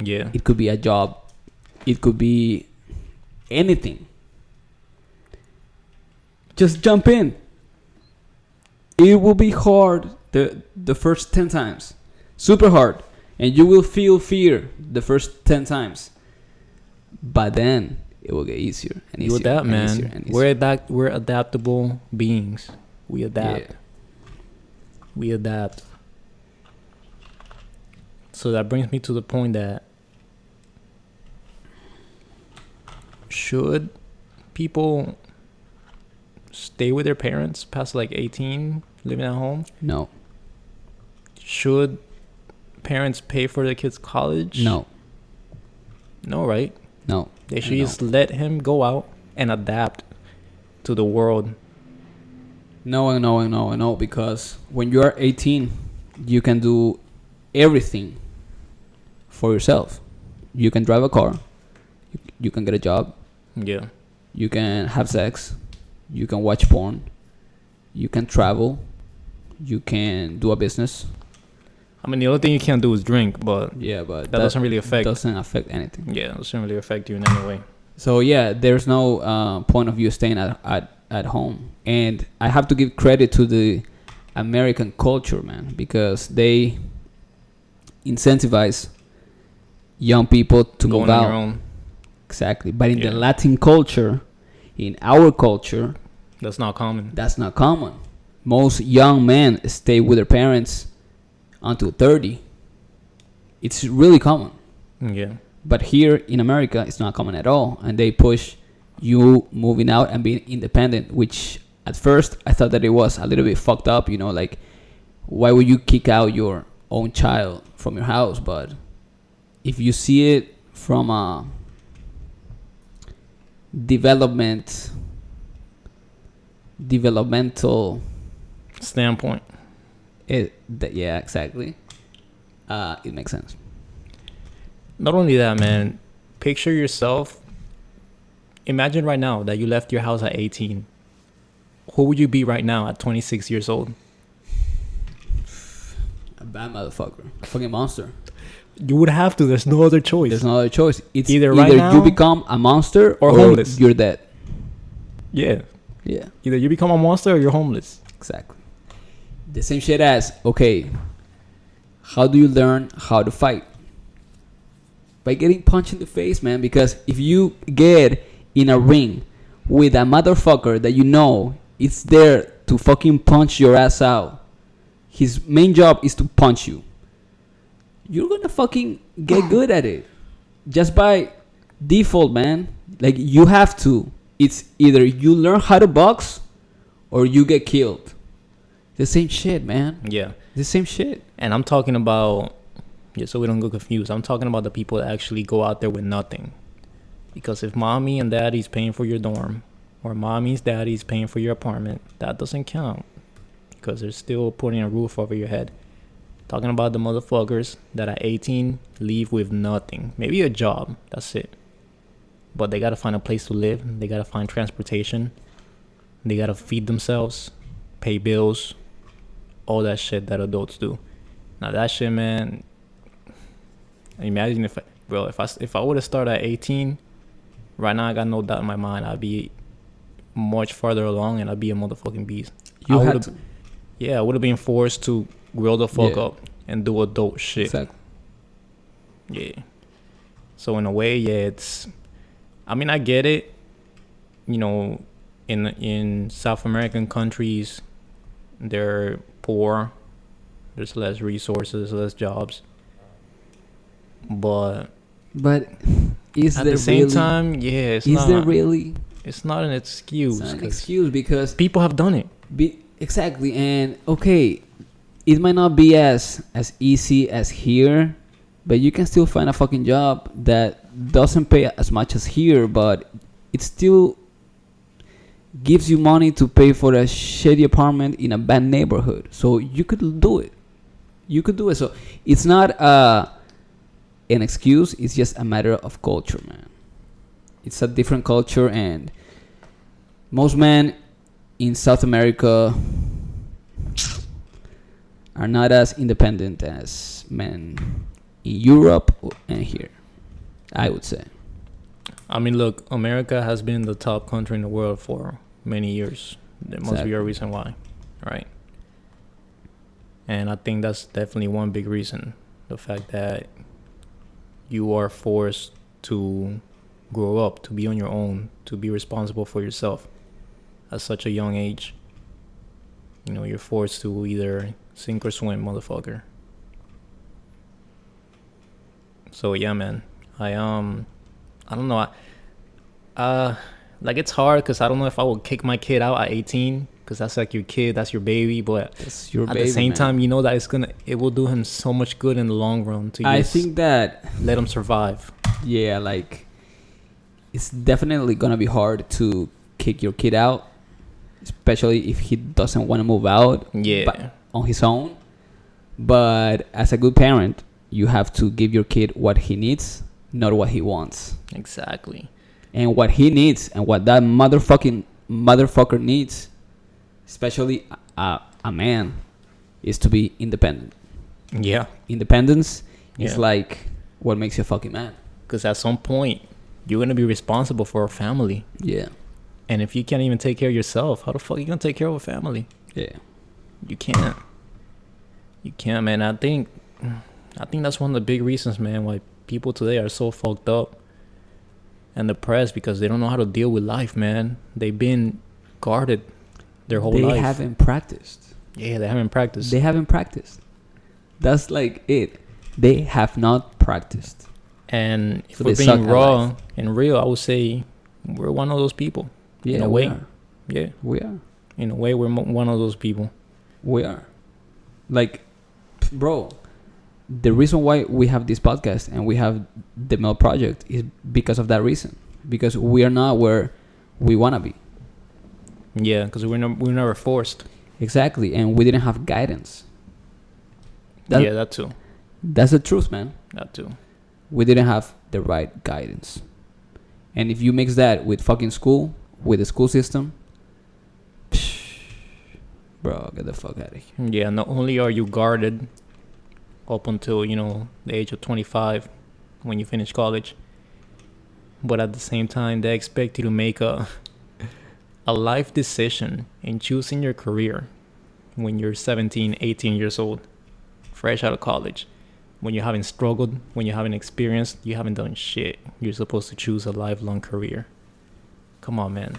Yeah. It could be a job. It could be anything. Just jump in. It will be hard the first 10 times. Super hard. And you will feel fear the first 10 times. But then it will get easier and easier. You adapt, and easier man. and easier. We're adaptable beings. We adapt. Yeah. We adapt. So that brings me to the point that should people stay with their parents past like 18, living at home? No. Should parents pay for their kids' college? No. No, right? No. They should No. just let him go out and adapt to the world. No, because when you are 18, you can do everything for yourself. You can drive a car. You can get a job. Yeah. You can have sex. You can watch porn. You can travel. You can do a business. I mean, the only thing you can't do is drink, but Yeah, but that doesn't really affect. doesn't affect anything. Yeah, it doesn't really affect you in any way. So yeah, there's no point of you staying at home. And I have to give credit to the American culture, man, because they incentivize young people to Going move on out. your own. Exactly. But in Yeah. the Latin culture, in our culture, That's not common. that's not common. Most young men stay with their parents until 30. It's really common. Yeah. But here in America, it's not common at all. And they push you moving out and being independent, which at first I thought that it was a little bit fucked up, you know, like why would you kick out your own child from your house? But if you see it from a developmental Standpoint. yeah, exactly. It makes sense. Not only that, man. Picture yourself. Imagine right now that you left your house at 18. Who would you be right now at 26 years old? A bad motherfucker, a fucking monster. You would have to. There's no other choice. There's no other choice. It's Either either right now- you become a monster or homeless. you're dead. Yeah. Yeah, Either you become a monster or you're homeless. exactly. The same shit as, okay, how do you learn how to fight? By getting punched in the face, man. Because if you get in a ring with a motherfucker that you know is there to fucking punch your ass out, his main job is to punch you, you're gonna fucking get good at it. Just by default, man. Like, you have to. It's either you learn how to box or you get killed. The same shit, man. Yeah. The same shit. And I'm talking about, yeah, so we don't get confused. I'm talking about the people that actually go out there with nothing. Because if mommy and daddy's paying for your dorm, or mommy's daddy's paying for your apartment, that doesn't count. Because they're still putting a roof over your head. Talking about the motherfuckers that at 18 leave with nothing. Maybe a job, that's it. But they gotta find a place to live. They gotta find transportation. They gotta feed themselves, pay bills, all that shit that adults do. Now that shit, man. Imagine if I would have started at 18, right now I got no doubt in my mind I'd be much farther along and I'd be a motherfucking beast. You I had would've- to. Yeah, I would have been forced to grow the fuck Yeah. up and do adult shit. Exactly. Yeah. So in a way, yeah, it's. I mean, I get it. You know, in South American countries, they're poor. There's less resources, less jobs. But But is at there the same really, time, yeah, it's is not. there really It's not an excuse. it's not an 'Cause excuse because people have done it. exactly, and okay, it might not be as easy as here, but you can still find a fucking job that doesn't pay as much as here, but it still gives you money to pay for a shitty apartment in a bad neighborhood. So you could do it. You could do it. So it's not an excuse. It's just a matter of culture, man. It's a different culture, and most men in South America are not as independent as men in Europe and here, I would say. I mean, look, America has been the top country in the world for many years. There must be a reason why, right? And I think that's definitely one big reason. The fact that you are forced to grow up, to be on your own, to be responsible for yourself at such a young age. You know, you're forced to either sink or swim, motherfucker. So yeah, man. I don't know. Like, it's hard because I don't know if I would kick my kid out at 18 because that's like your kid, that's your baby. But It's your at baby, the same man. time, you know that it will do him so much good in the long run to I just think that, let him survive. yeah, like, it's definitely gonna be hard to kick your kid out, especially if he doesn't want to move out Yeah. on his own. But as a good parent, you have to give your kid what he needs, not what he wants. Exactly. And what he needs and what that motherfucker needs, especially a man, is to be independent. Yeah. Independence is Yeah. like what makes you a fucking man. Because at some point, you're going to be responsible for a family. Yeah. And if you can't even take care of yourself, how the fuck are you going to take care of a family? Yeah. You can't. You can't, man. I think that's one of the big reasons, man, why people today are so fucked up and depressed, because they don't know how to deal with life, man. They've been guarded their whole They life. haven't practiced. Yeah, they haven't practiced. They haven't practiced. That's like it. They have not practiced. And if So we're they suck being at raw life. and real, I would say we're one of those people. Yeah, in a we way. are. Yeah. We are. In a way, we're one of those people. We are. Like, bro, the reason why we have this podcast and we have the Mel Project is because of that reason. Because we are not where we want to be. Yeah, because we're never forced. Exactly. And we didn't have guidance. Yeah, that too. That's the truth, man. That too. We didn't have the right guidance. And if you mix that with fucking school, with the school system, bro, get the fuck out of here. Yeah, not only are you guarded up until, the age of 25 when you finish college, but at the same time, they expect you to make a life decision in choosing your career when you're 17, 18 years old, fresh out of college. When you haven't struggled, when you haven't experienced, you haven't done shit. You're supposed to choose a lifelong career. Come on, man.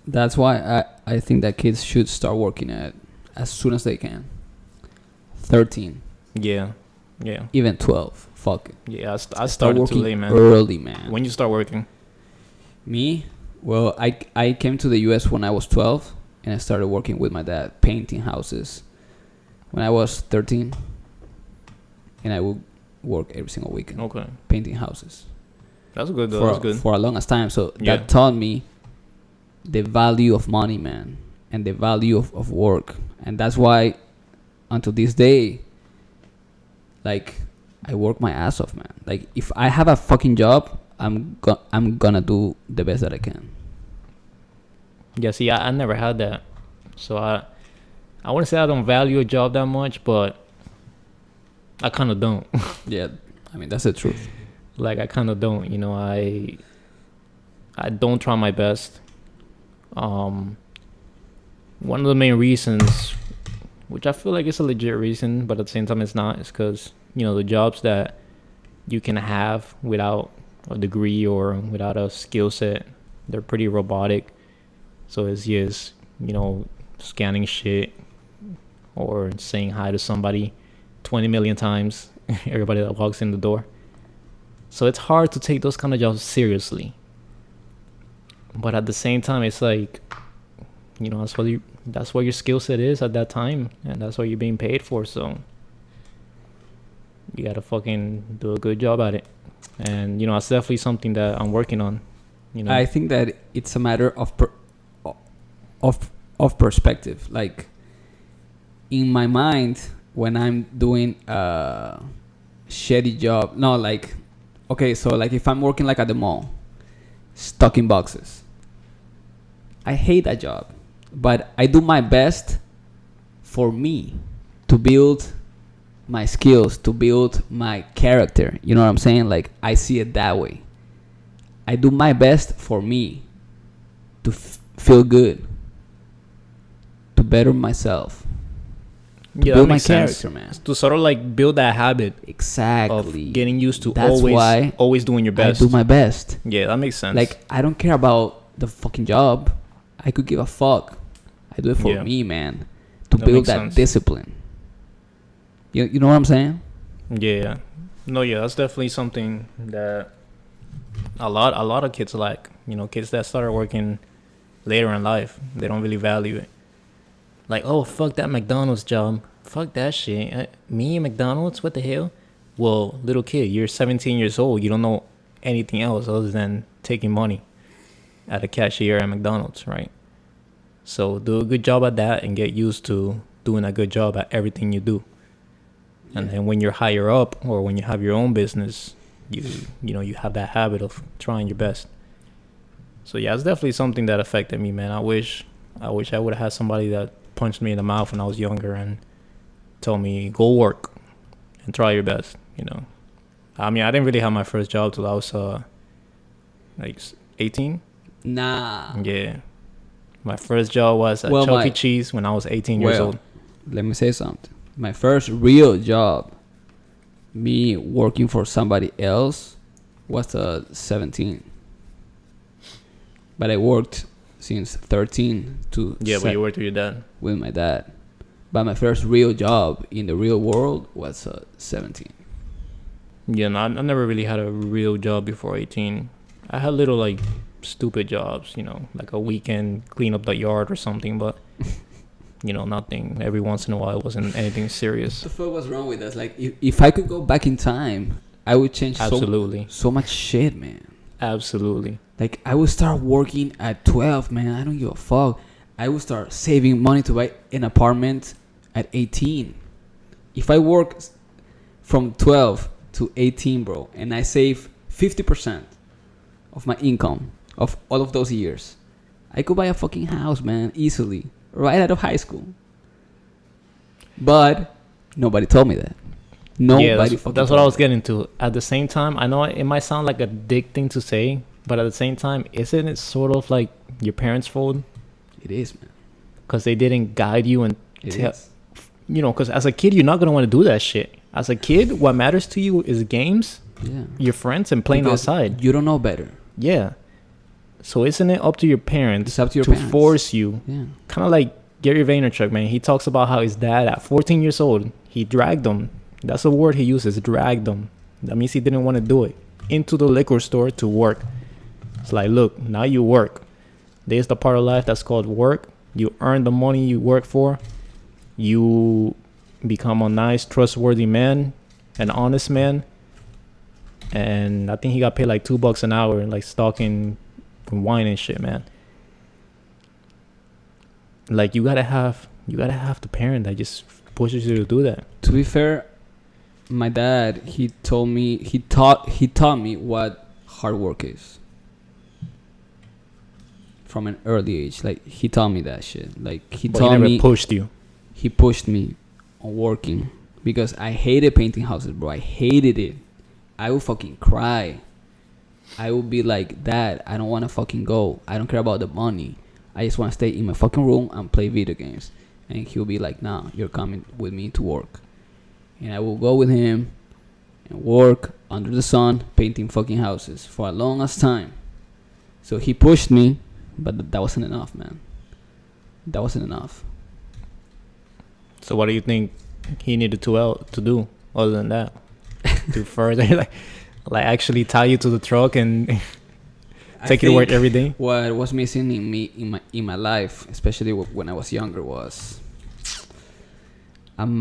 That's why I think that kids should start working at as soon as they can. 13, Yeah. even 12. Fuck it. Yeah, I Start started too working late, man. early, man. When you start working? Me? Well, I came to the US when I was 12, and I started working with my dad, painting houses, when I was 13. And I would work every single weekend, Okay. painting houses. That's good, though. For, That's good. for a longest time. So Yeah. that taught me the value of money, man, and the value of work. And that's why, until this day, like, I work my ass off, man. Like, if I have a fucking job, I'm gonna do the best that I can. Yeah, see, I never had that. So I wouldn't say I don't value a job that much, but I kind of don't. Yeah, I mean, that's the truth. Like, I kind of don't. I don't try my best. One of the main reasons, which I feel like it's a legit reason, but at the same time it's not, is because the jobs that you can have without a degree or without a skill set. They're pretty robotic. So it's just, scanning shit or saying hi to somebody 20 million times, everybody that walks in the door. So it's hard to take those kind of jobs seriously. But at the same time, it's like, that's what your skill set is at that time, and that's what you're being paid for. So you gotta fucking do a good job at it. And it's definitely something that I'm working on. I think that it's a matter of perspective. Like, in my mind, when I'm doing a shitty job, if I'm working like at the mall, stocking boxes, I hate that job, but I do my best for me to build my skills, to build my character. You know what I'm saying? Like, I see it that way. I do my best for me to feel good, to better myself, to build my character, man. To sort of like build that habit. Exactly. Of getting used to That's why always doing your best. I do my best. Yeah, that makes sense. Like, I don't care about the fucking job. I could give a fuck. I do it for me, man. To build that discipline. You know what I'm saying? Yeah. No, yeah, that's definitely something that a lot of kids lack. Kids that started working later in life, they don't really value it. Like, oh, fuck that McDonald's job. Fuck that shit. Me and McDonald's? What the hell? Well, little kid, you're 17 years old. You don't know anything else other than taking money at a cashier at McDonald's, right? So do a good job at that and get used to doing a good job at everything you do. And then when you're higher up or when you have your own business, you have that habit of trying your best. So yeah, it's definitely something that affected me, man. I wish I would have had somebody that punched me in the mouth when I was younger and told me, go work and try your best. I mean, I didn't really have my first job till I was 18. Nah. Yeah. My first job was at Chuck E. Cheese when I was 18 years old. Let me say something. My first real job, me working for somebody else, was 17. But I worked since 13 to... Yeah, but you worked with your dad. With my dad. But my first real job in the real world was 17. Yeah, no, I never really had a real job before 18. I had little, stupid jobs, like a weekend clean up the yard or something, but... nothing. Every once in a while, it wasn't anything serious. What the fuck was wrong with us? Like, if I could go back in time, I would change so much shit, man. Absolutely. Like, I would start working at 12, man. I don't give a fuck. I would start saving money to buy an apartment at 18. If I work from 12 to 18, bro, and I save 50% of my income of all of those years, I could buy a fucking house, man, easily. Right out of high school. But nobody told me that. Nobody. Yeah, that's what I was getting to. At the same time, I know it might sound like a dick thing to say, but at the same time, isn't it sort of like your parents' fault? It is, man. Because they didn't guide you and because as a kid, you're not going to want to do that shit. As a kid, what matters to you is games, your friends, and playing outside. You don't know better. Yeah. So isn't it up to your parents to parents. Force you? Yeah. Kind of like Gary Vaynerchuk, man. He talks about how his dad, at 14 years old, he dragged him. That's the word he uses, dragged him. That means he didn't want to do it. Into the liquor store to work. It's like, look, now you work. There's the part of life that's called work. You earn the money you work for. You become a nice, trustworthy man, an honest man. And I think he got paid like $2 an hour, like stocking wine and shit, man. Like, you gotta have the parent that just pushes you to do that. To be fair, my dad, he taught me what hard work is from an early age. Like, he taught me that shit. Like, he never pushed you. He pushed me on working because I hated painting houses, bro. I hated it. I would fucking cry. I would be like, Dad, I don't want to fucking go. I don't care about the money. I just want to stay in my fucking room and play video games. And he'll be like, nah, you're coming with me to work. And I will go with him. and work under the sun painting fucking houses for a long ass time. So he pushed me, but that wasn't enough, man. That wasn't enough. So what do you think he needed to do other than that? To further like actually tie you to the truck and take you to work every day? What was missing in my life, especially when I was younger, was I don't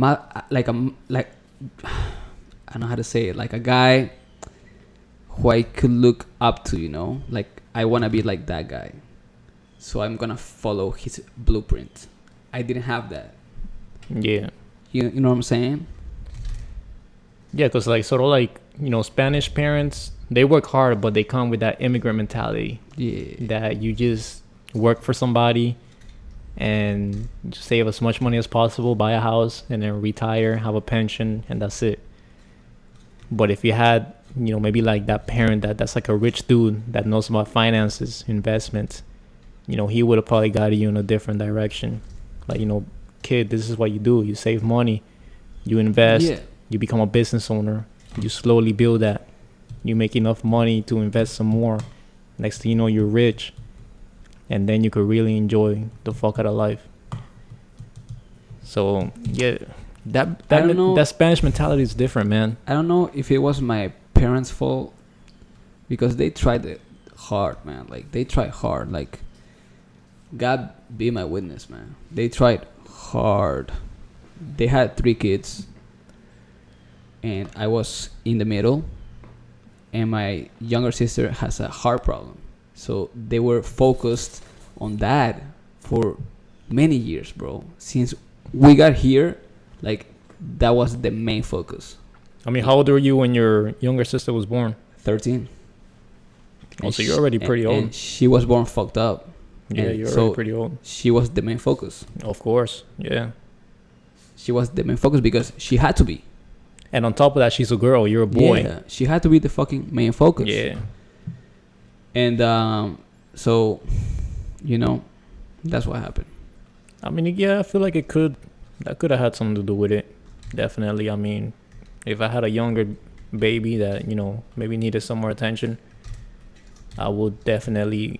know how to say it, like a guy who I could look up to, you know, like I want to be like that guy, so I'm gonna follow his blueprint. I didn't have that. Yeah. You know what I'm saying? Yeah, because like sort of like, you know, Spanish parents, they work hard, but they come with that immigrant mentality. Yeah. That you just work for somebody and just save as much money as possible, buy a house, and then retire, have a pension, and that's it. But if you had, you know, maybe like that parent that's like a rich dude that knows about finances, investments, you know, he would have probably guided you in a different direction. Like, you know, kid, this is what you do. You save money, you invest, Yeah. you become a business owner, you slowly build that. You make enough money to invest some more. Next thing you know, you're rich. And then you could really enjoy the fuck out of life. So, yeah, I don't know. that Spanish mentality is different, man. I don't know if it was my parents' fault, because they tried it hard, man. Like, they tried hard. Like, God be my witness, man. They tried hard. They had 3 kids, and I was in the middle, and my younger sister has a heart problem. So they were focused on that for many years, bro. Since we got here, like, that was the main focus. I mean, how old were you when your younger sister was born? 13. Oh, so you're already pretty old. And she was born fucked up. Yeah, And you're so already pretty old. she was the main focus. Of course, yeah. She was the main focus because she had to be. And on top of that, she's a girl. You're a boy. Yeah, she had to be the fucking main focus. Yeah. And so, you know, that's what happened. I mean, yeah, I feel like that could have had something to do with it. Definitely. I mean, if I had a younger baby that, you know, maybe needed some more attention, I would definitely,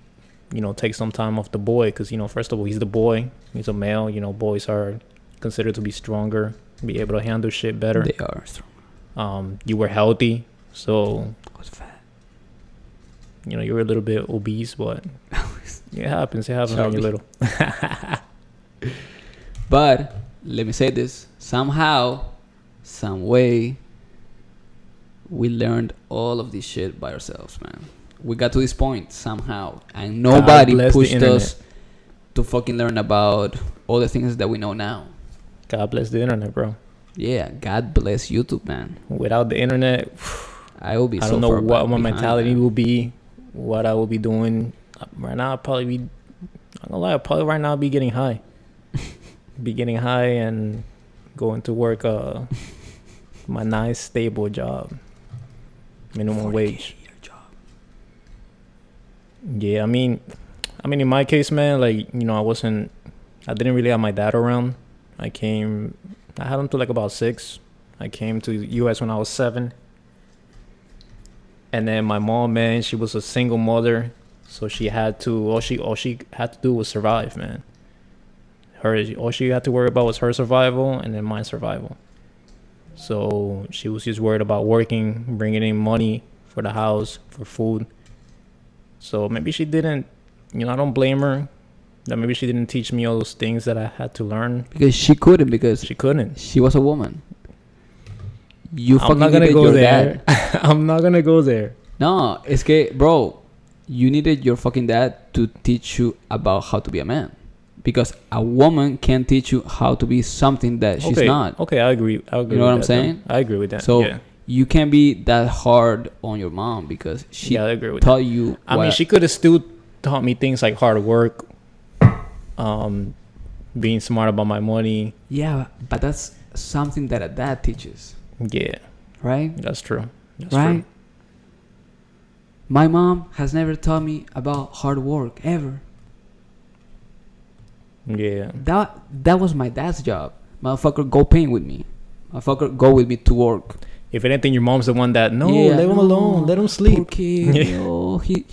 you know, take some time off the boy. Because, you know, first of all, he's the boy. He's a male. You know, boys are considered to be stronger, be able to handle shit better. They are strong. You were healthy, so I was fat. you know you were a little bit obese, but it happens. It happens when you're little. But let me say this: somehow, some way, we learned all of this shit by ourselves, man. We got to this point somehow, and nobody pushed us to fucking learn about all the things that we know now. God bless the internet, bro. Yeah, God bless YouTube, man. Without the internet, I will be. I so don't know far what my behind, mentality man. will be, what I will be doing. Right now, I'll probably be. I'm gonna lie. I'll probably right now be getting high. Be getting high and going to work my nice stable job, minimum wage. Job. Yeah, I mean, in my case, man, like, you know, I didn't really have my dad around. I had him till like about 6. I came to the U.S. when I was 7. And then my mom, man, she was a single mother, so she had to, all she had to do was survive, man. All she had to worry about was her survival and then my survival. So she was just worried about working, bringing in money for the house, for food. So maybe she didn't, you know, I don't blame her that maybe she didn't teach me all those things that I had to learn. Because she couldn't, because She couldn't. she was a woman. You I'm fucking not gonna needed go your there. dad. I'm not gonna go there. No, it's que, bro, you needed your fucking dad to teach you about how to be a man. Because a woman can't teach you how to be something that she's not. Okay, I agree. You know with what I'm that, saying? though. I agree with that. So yeah. you can't be that hard on your mom because she Yeah, I agree with taught you. I mean, she could have still taught me things like hard work, being smart about my money. Yeah, but that's something that a dad teaches, Yeah, right? that's true. That's Right? My mom has never taught me about hard work ever. true. Yeah. That was my dad's job. Motherfucker, go paint with me. Motherfucker, go with me to work. If anything, your mom's the one that no, Yeah, leave him no, alone, let him Poor sleep, kid, Yeah. yo, he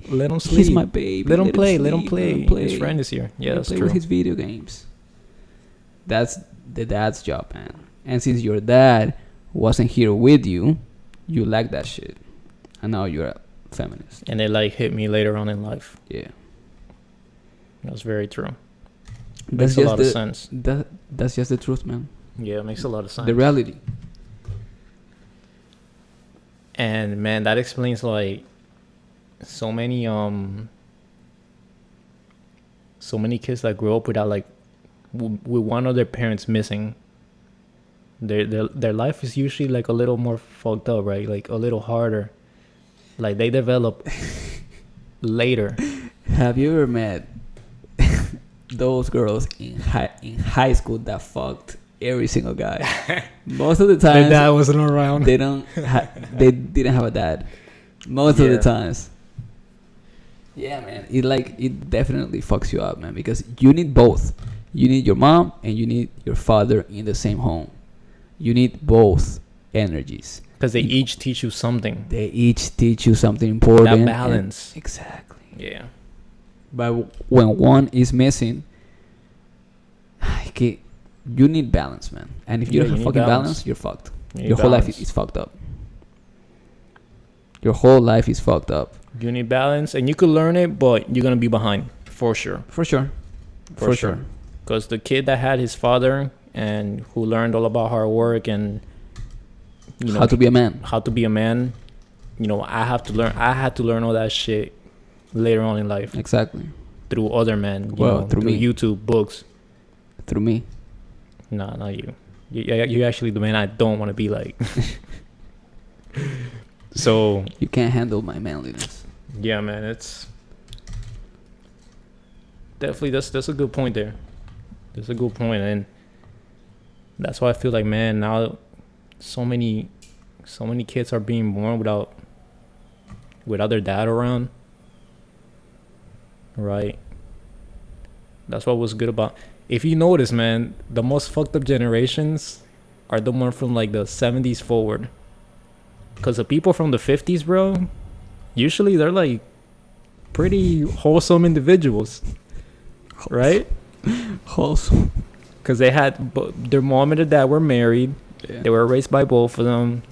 let him he's sleep, my baby. let him play, let him sleep, play. His friend is here. Yeah, Let him that's play true. with his video games. That's the dad's job, man. And since your dad wasn't here with you, you like that shit. And now you're a feminist. And it like hit me later on in life. Yeah. That's very true. That's Makes a just lot of sense. That's just the truth, man. Yeah, it makes a lot of sense. The reality. And man, that explains like so many kids that grow up without like with one of their parents missing. Their life is usually like a little more fucked up, right? Like a little harder. Like they develop later. Have you ever met those girls in high school that fucked every single guy? Most of the Their time, dad wasn't around. they didn't have a dad. Most of the Yeah. times. Yeah, man. It definitely fucks you up, man, because you need both. You need your mom and you need your father in the same home. You need both energies. Because they each teach you something. They each teach you something important. That and- balance. Exactly. Yeah. But when one is missing, you need balance, man. And if you Yeah, don't you have need fucking balance. balance, you're fucked. You need Your whole life balance. is fucked up. Your whole life is fucked up. You need balance, and you could learn it, but you're gonna be behind for sure. For sure. For sure. Because the kid that had his father and who learned all about hard work and How to be a man. how to be a man, I had to learn all that shit later on in life Exactly. through other men. Well, through me. YouTube, books. Through me. Nah, not you. You're actually the man I don't want to be like. So You can't handle my manliness. yeah, man, it's definitely that's a good point there. That's a good point, and that's why I feel like, man, now so many kids are being born without their dad around, right? That's what was good about. If you notice, man, the most fucked up generations are the one from like the 70s forward. Because the people from the 50s, bro, usually they're like pretty wholesome individuals, right? Wholesome. Because they had their mom and their dad were married. Yeah. They were raised by both of them.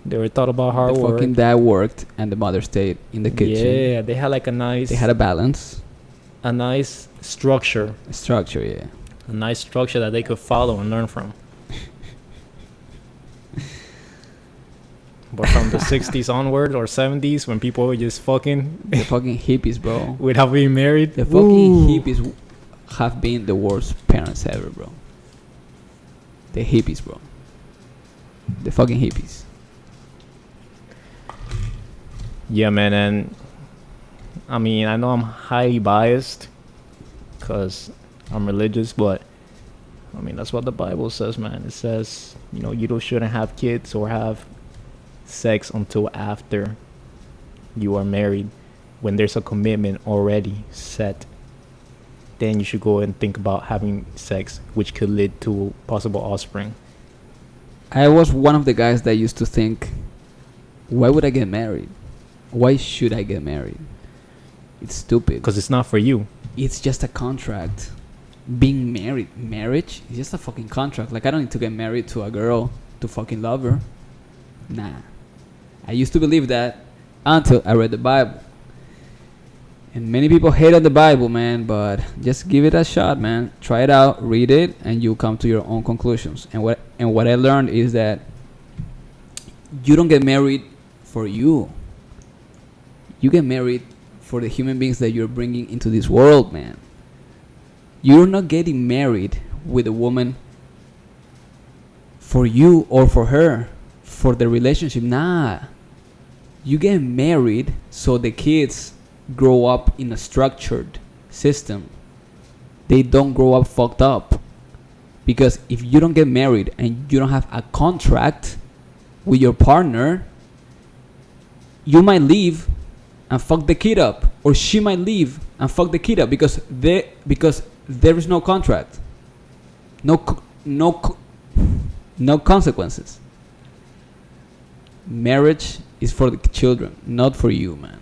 They were taught about hard The work. fucking dad worked and the mother stayed in the kitchen. Yeah, they had like a They had a balance. structure, A structure, yeah. a nice structure that they could follow and learn from. But from the 60s onward or 70s, when people were just fucking The fucking hippies, bro. without being married, The fucking hippies have been the worst parents ever, bro. The hippies, bro. The fucking hippies. Yeah, man, and I mean, I know I'm highly biased because I'm religious, but I mean, that's what the Bible says, man. It says, you shouldn't have kids or have sex until after you are married, when there's a commitment already set. Then you should go and think about having sex, which could lead to possible offspring. I was one of the guys that used to think, why would I get married? Why should I get married? It's stupid. Because it's not for you. It's just a contract. Being married, marriage is just a fucking contract. Like, I don't need to get married to a girl to fucking love her. Nah. I used to believe that until I read the Bible. And many people hate on the Bible, man, but just give it a shot, man. Try it out, read it, and you'll come to your own conclusions. And what I learned is that you don't get married for you. You get married for the human beings that you're bringing into this world, man. You're not getting married with a woman for you or for her, for the relationship. Nah. You get married so the kids grow up in a structured system. They don't grow up fucked up. Because if you don't get married and you don't have a contract with your partner, you might leave and fuck the kid up, or she might leave and fuck the kid up because there is no contract, no consequences. marriage is for the children, not for you, man.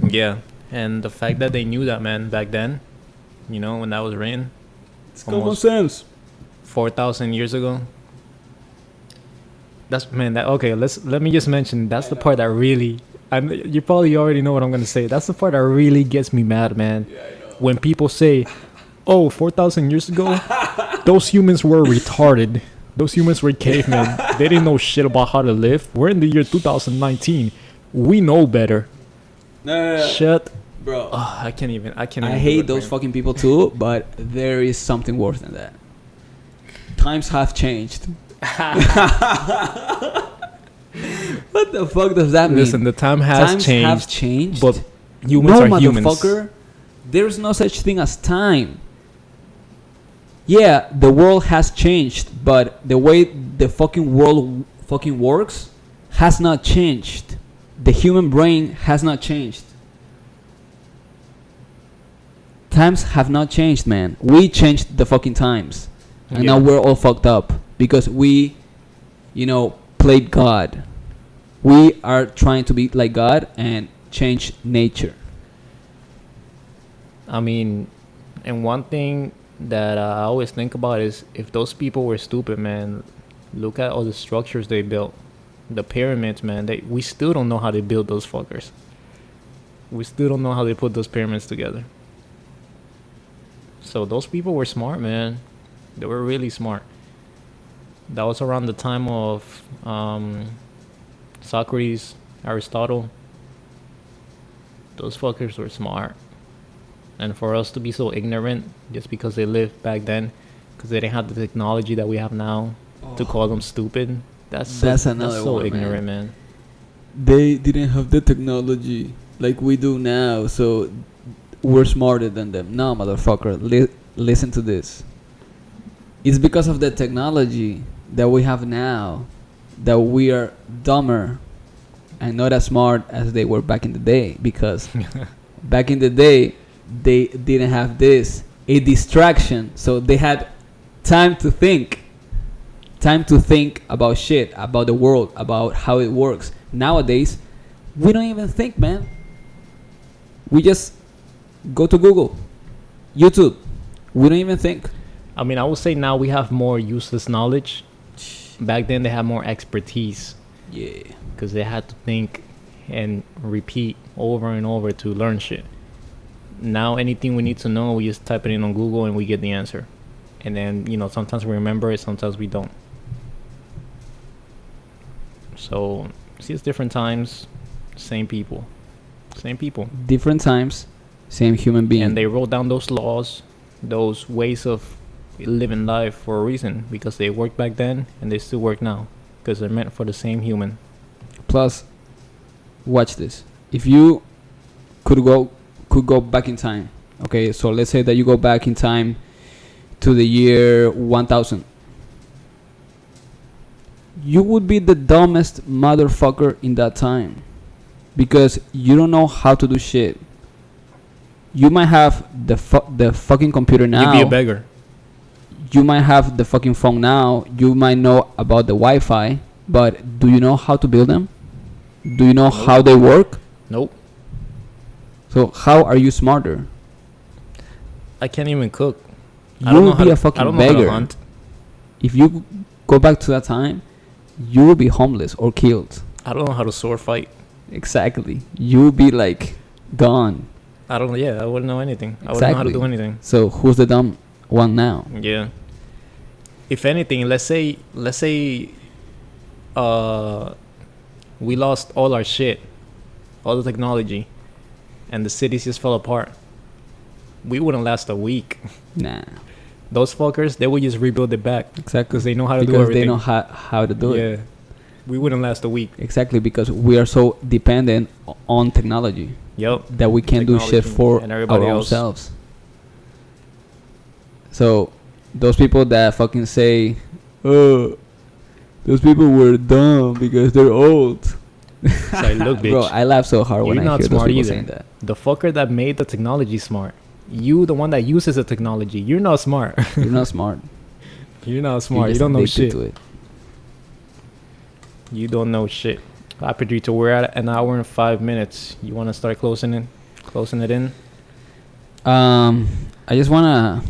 Yeah, and the fact that they knew that, man, back then, you know, when that was written, It's Almost. sense. 4,000 years ago. That's man. That okay. Let me just mention. That's the part that really. You probably already know what I'm gonna say. That's the part that really gets me mad, man. Yeah, I know. When people say, "Oh, 4,000 years ago, those humans were retarded. Those humans were cavemen. They didn't know shit about how to live. We're in the year 2019. We know better." No. Shut. Bro. I can't even. I can't. I even hate do it, those man. fucking people too, but there is something worse than that. Times have changed. What the fuck does that mean? Listen, the time has Times changed, have changed, but humans no, are humans. motherfucker. There's no such thing as time. Yeah, the world has changed, but the way the fucking world fucking works has not changed. The human brain has not changed. Times have not changed, man. We changed the fucking times. And Yeah. now we're all fucked up because we, played God. We are trying to be like God and change nature. I mean, and one thing that I always think about is if those people were stupid, man, look at all the structures they built. The pyramids, man, we still don't know how they built those fuckers. We still don't know how they put those pyramids together. So those people were smart, man. They were really smart. That was around the time of Socrates, Aristotle. Those fuckers were smart. And for us to be so ignorant just because they lived back then, because they didn't have the technology that we have now, to call them stupid, that's another so one, ignorant, man. They didn't have the technology like we do now, so we're smarter than them. No, motherfucker, listen to this. It's because of the technology that we have now that we are dumber and not as smart as they were back in the day, because back in the day they didn't have this, a distraction, so they had time to think about shit, about the world, about how it works. Nowadays we don't even think, man. We just go to Google, YouTube. We don't even think. I mean, I would say now we have more useless knowledge. Back then they had more expertise Yeah. because they had to think and repeat over and over to learn shit. Now anything we need to know, we just type it in on Google and we get the answer. And then, sometimes we remember it, sometimes we don't. So, see, it's different times, same people. Same people. Different times, same human being. And they wrote down those laws, those ways of living life for a reason, because they worked back then and they still work now, because they're meant for the same human. Plus, watch this. If you could go back in time, okay? So let's say that you go back in time to the year 1000. You would be the dumbest motherfucker in that time, because you don't know how to do shit. You might have the fucking computer now. You'd be a beggar. You might have the fucking phone now. You might know about the Wi-Fi, but do you know how to build them? Do you know Nope. how they work? Nope. So how are you smarter? I can't even cook. You will be a fucking beggar. Hunt. If you go back to that time, you will be homeless or killed. I don't know how to sword fight. Exactly. You will be like gone. I wouldn't know anything. I wouldn't know how to Exactly. do anything. So who's the dumb one now? Yeah. If anything, let's say we lost all our shit, all the technology, and the cities just fell apart. We wouldn't last a week. Nah. Those fuckers, they would just rebuild it back Exactly. because they know how to do Because everything. they know how to do it. Yeah. We wouldn't last a week. Exactly, because we are so dependent on technology Yep. that we can't do shit Technology for and everybody our else. ourselves. So those people that fucking say, "Oh, those people were dumb because they're old." So I look, bitch. Bro, I laugh so hard when You're I not hear those smart people either. saying that. The fucker that made the technology smart. You, the one that uses the technology. You're not smart. You're not smart. You're not You're smart. You just don't know addicted shit. to it. You don't know shit. Pedrito, we're at an hour and 5 minutes. You want to start closing it in? I just wanna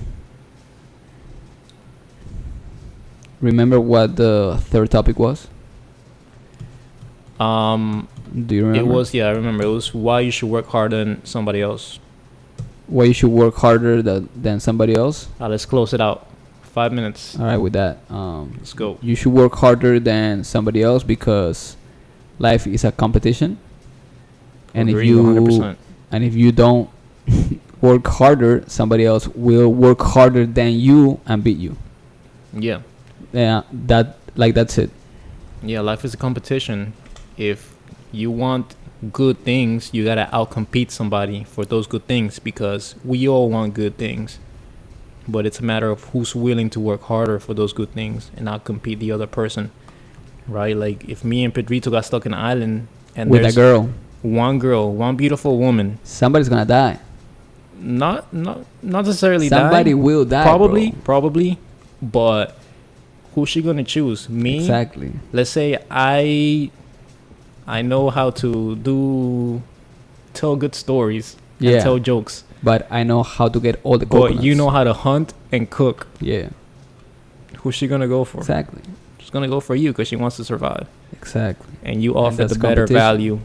remember what the third topic was. Do you remember? It was, I remember. It was why you should work harder than somebody else. Why you should work harder than somebody else. Let's close it out. 5 minutes. All right, with that, Let's go. you should work harder than somebody else because life is a competition. And Agree, 100%. if you don't work harder, somebody else will work harder than you and beat you. Yeah. Yeah, that's it. Yeah, life is a competition. If you want good things, you gotta outcompete somebody for those good things, because we all want good things. But it's a matter of who's willing to work harder for those good things and outcompete the other person, right? Like if me and Pedrito got stuck in an island and With a there's girl, one beautiful woman, somebody's gonna die. not necessarily Somebody die. will die. Probably, but who's she gonna choose? Me? Exactly. Let's say I know how to tell good stories and Yeah. tell jokes, But I know how to get all the coconuts. but you know how to hunt and cook. Yeah. Who's she gonna go for? Exactly. She's gonna go for you because she wants to survive, Exactly. and you offer that's the better competition. value.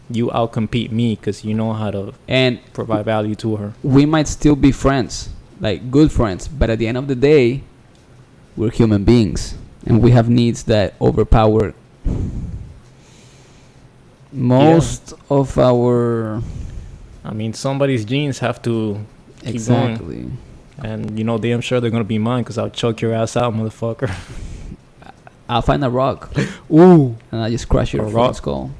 You outcompete me because you know how to And provide value to her. we might still be friends, like good friends, but at the end of the day, we're human beings and we have needs that overpower most of our. I mean, somebody's genes have to keep going, Exactly. and damn sure they're gonna be mine because I'll choke your ass out, motherfucker. I'll find a rock Ooh. and I just crush your A fucking rock? skull.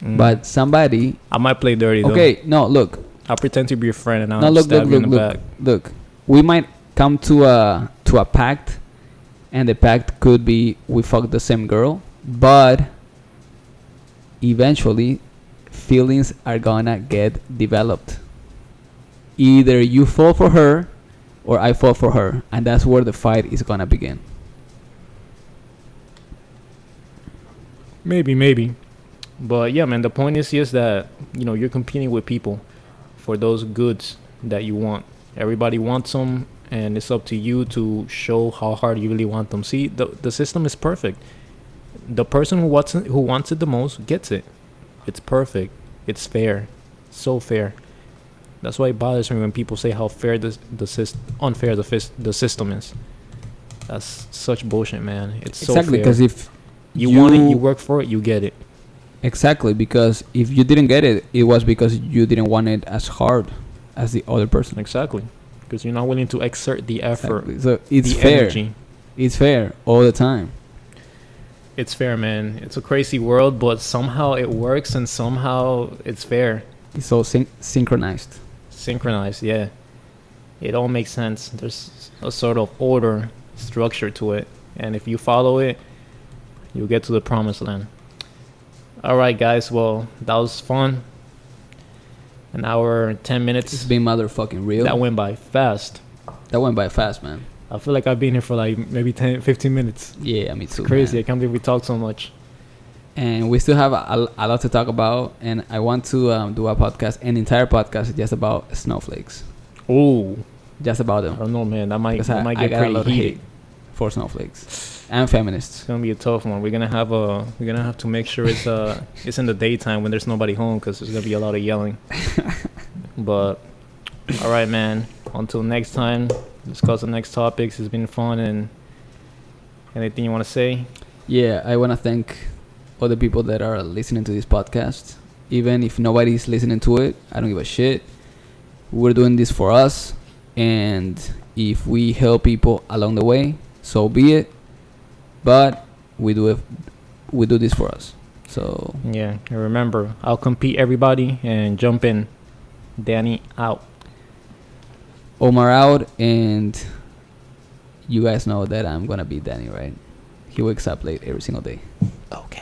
Mm. But somebody. I might play dirty though. Okay, no, look. I'll pretend to be your friend and I'll No, look, stab you in the back. look. We might come to a pact, and the pact could be we fuck the same girl, but eventually feelings are gonna get developed. Either you fall for her or I fall for her, and that's where the fight is gonna begin. Maybe. But yeah, man, the point is just that, you're competing with people for those goods that you want. Everybody wants them, and it's up to you to show how hard you really want them. See, the system is perfect. The person who wants it the most gets it. It's perfect. It's fair. So fair. That's why it bothers me when people say how fair unfair the system is. That's such bullshit, man. It's Exactly, so fair. because if You want it, you work for it, you get it. exactly, because if you didn't get it, it was because you didn't want it as hard as the other person. Exactly. Because you're not willing to exert the effort, Exactly. So it's the fair. energy. It's fair all the time. It's fair, man. It's a crazy world, but somehow it works and somehow it's fair. It's all synchronized. Synchronized, yeah. It all makes sense. There's a sort of order, structure to it. And if you follow it, you'll get to the promised land. All right, guys. Well, that was fun. An hour, 10 minutes. It's been motherfucking real. That went by fast. That went by fast, man. I feel like I've been here for like maybe 10, 15 minutes. Yeah, me too. Crazy. Man. I can't believe we talked so much. And we still have a lot to talk about. And I want to do a podcast, an entire podcast just about snowflakes. Oh, Just about I them. don't know, man. That might Because I get got a pretty lot of heated. hate for snowflakes and feminists. It's gonna be a tough one. We're gonna have to make sure it's in the daytime when there's nobody home, because there's gonna be a lot of yelling. But all right, man. Until next time, discuss the next topics. It's been fun. And anything you want to say? Yeah, I want to thank all the people that are listening to this podcast. Even if nobody's listening to it, I don't give a shit. We're doing this for us. And if we help people along the way, so be it. But we do this for us. So Yeah. And remember, I'll compete everybody and jump in. Danny out. Omar out, and you guys know that I'm gonna beat Danny, right? He wakes up late every single day. Okay.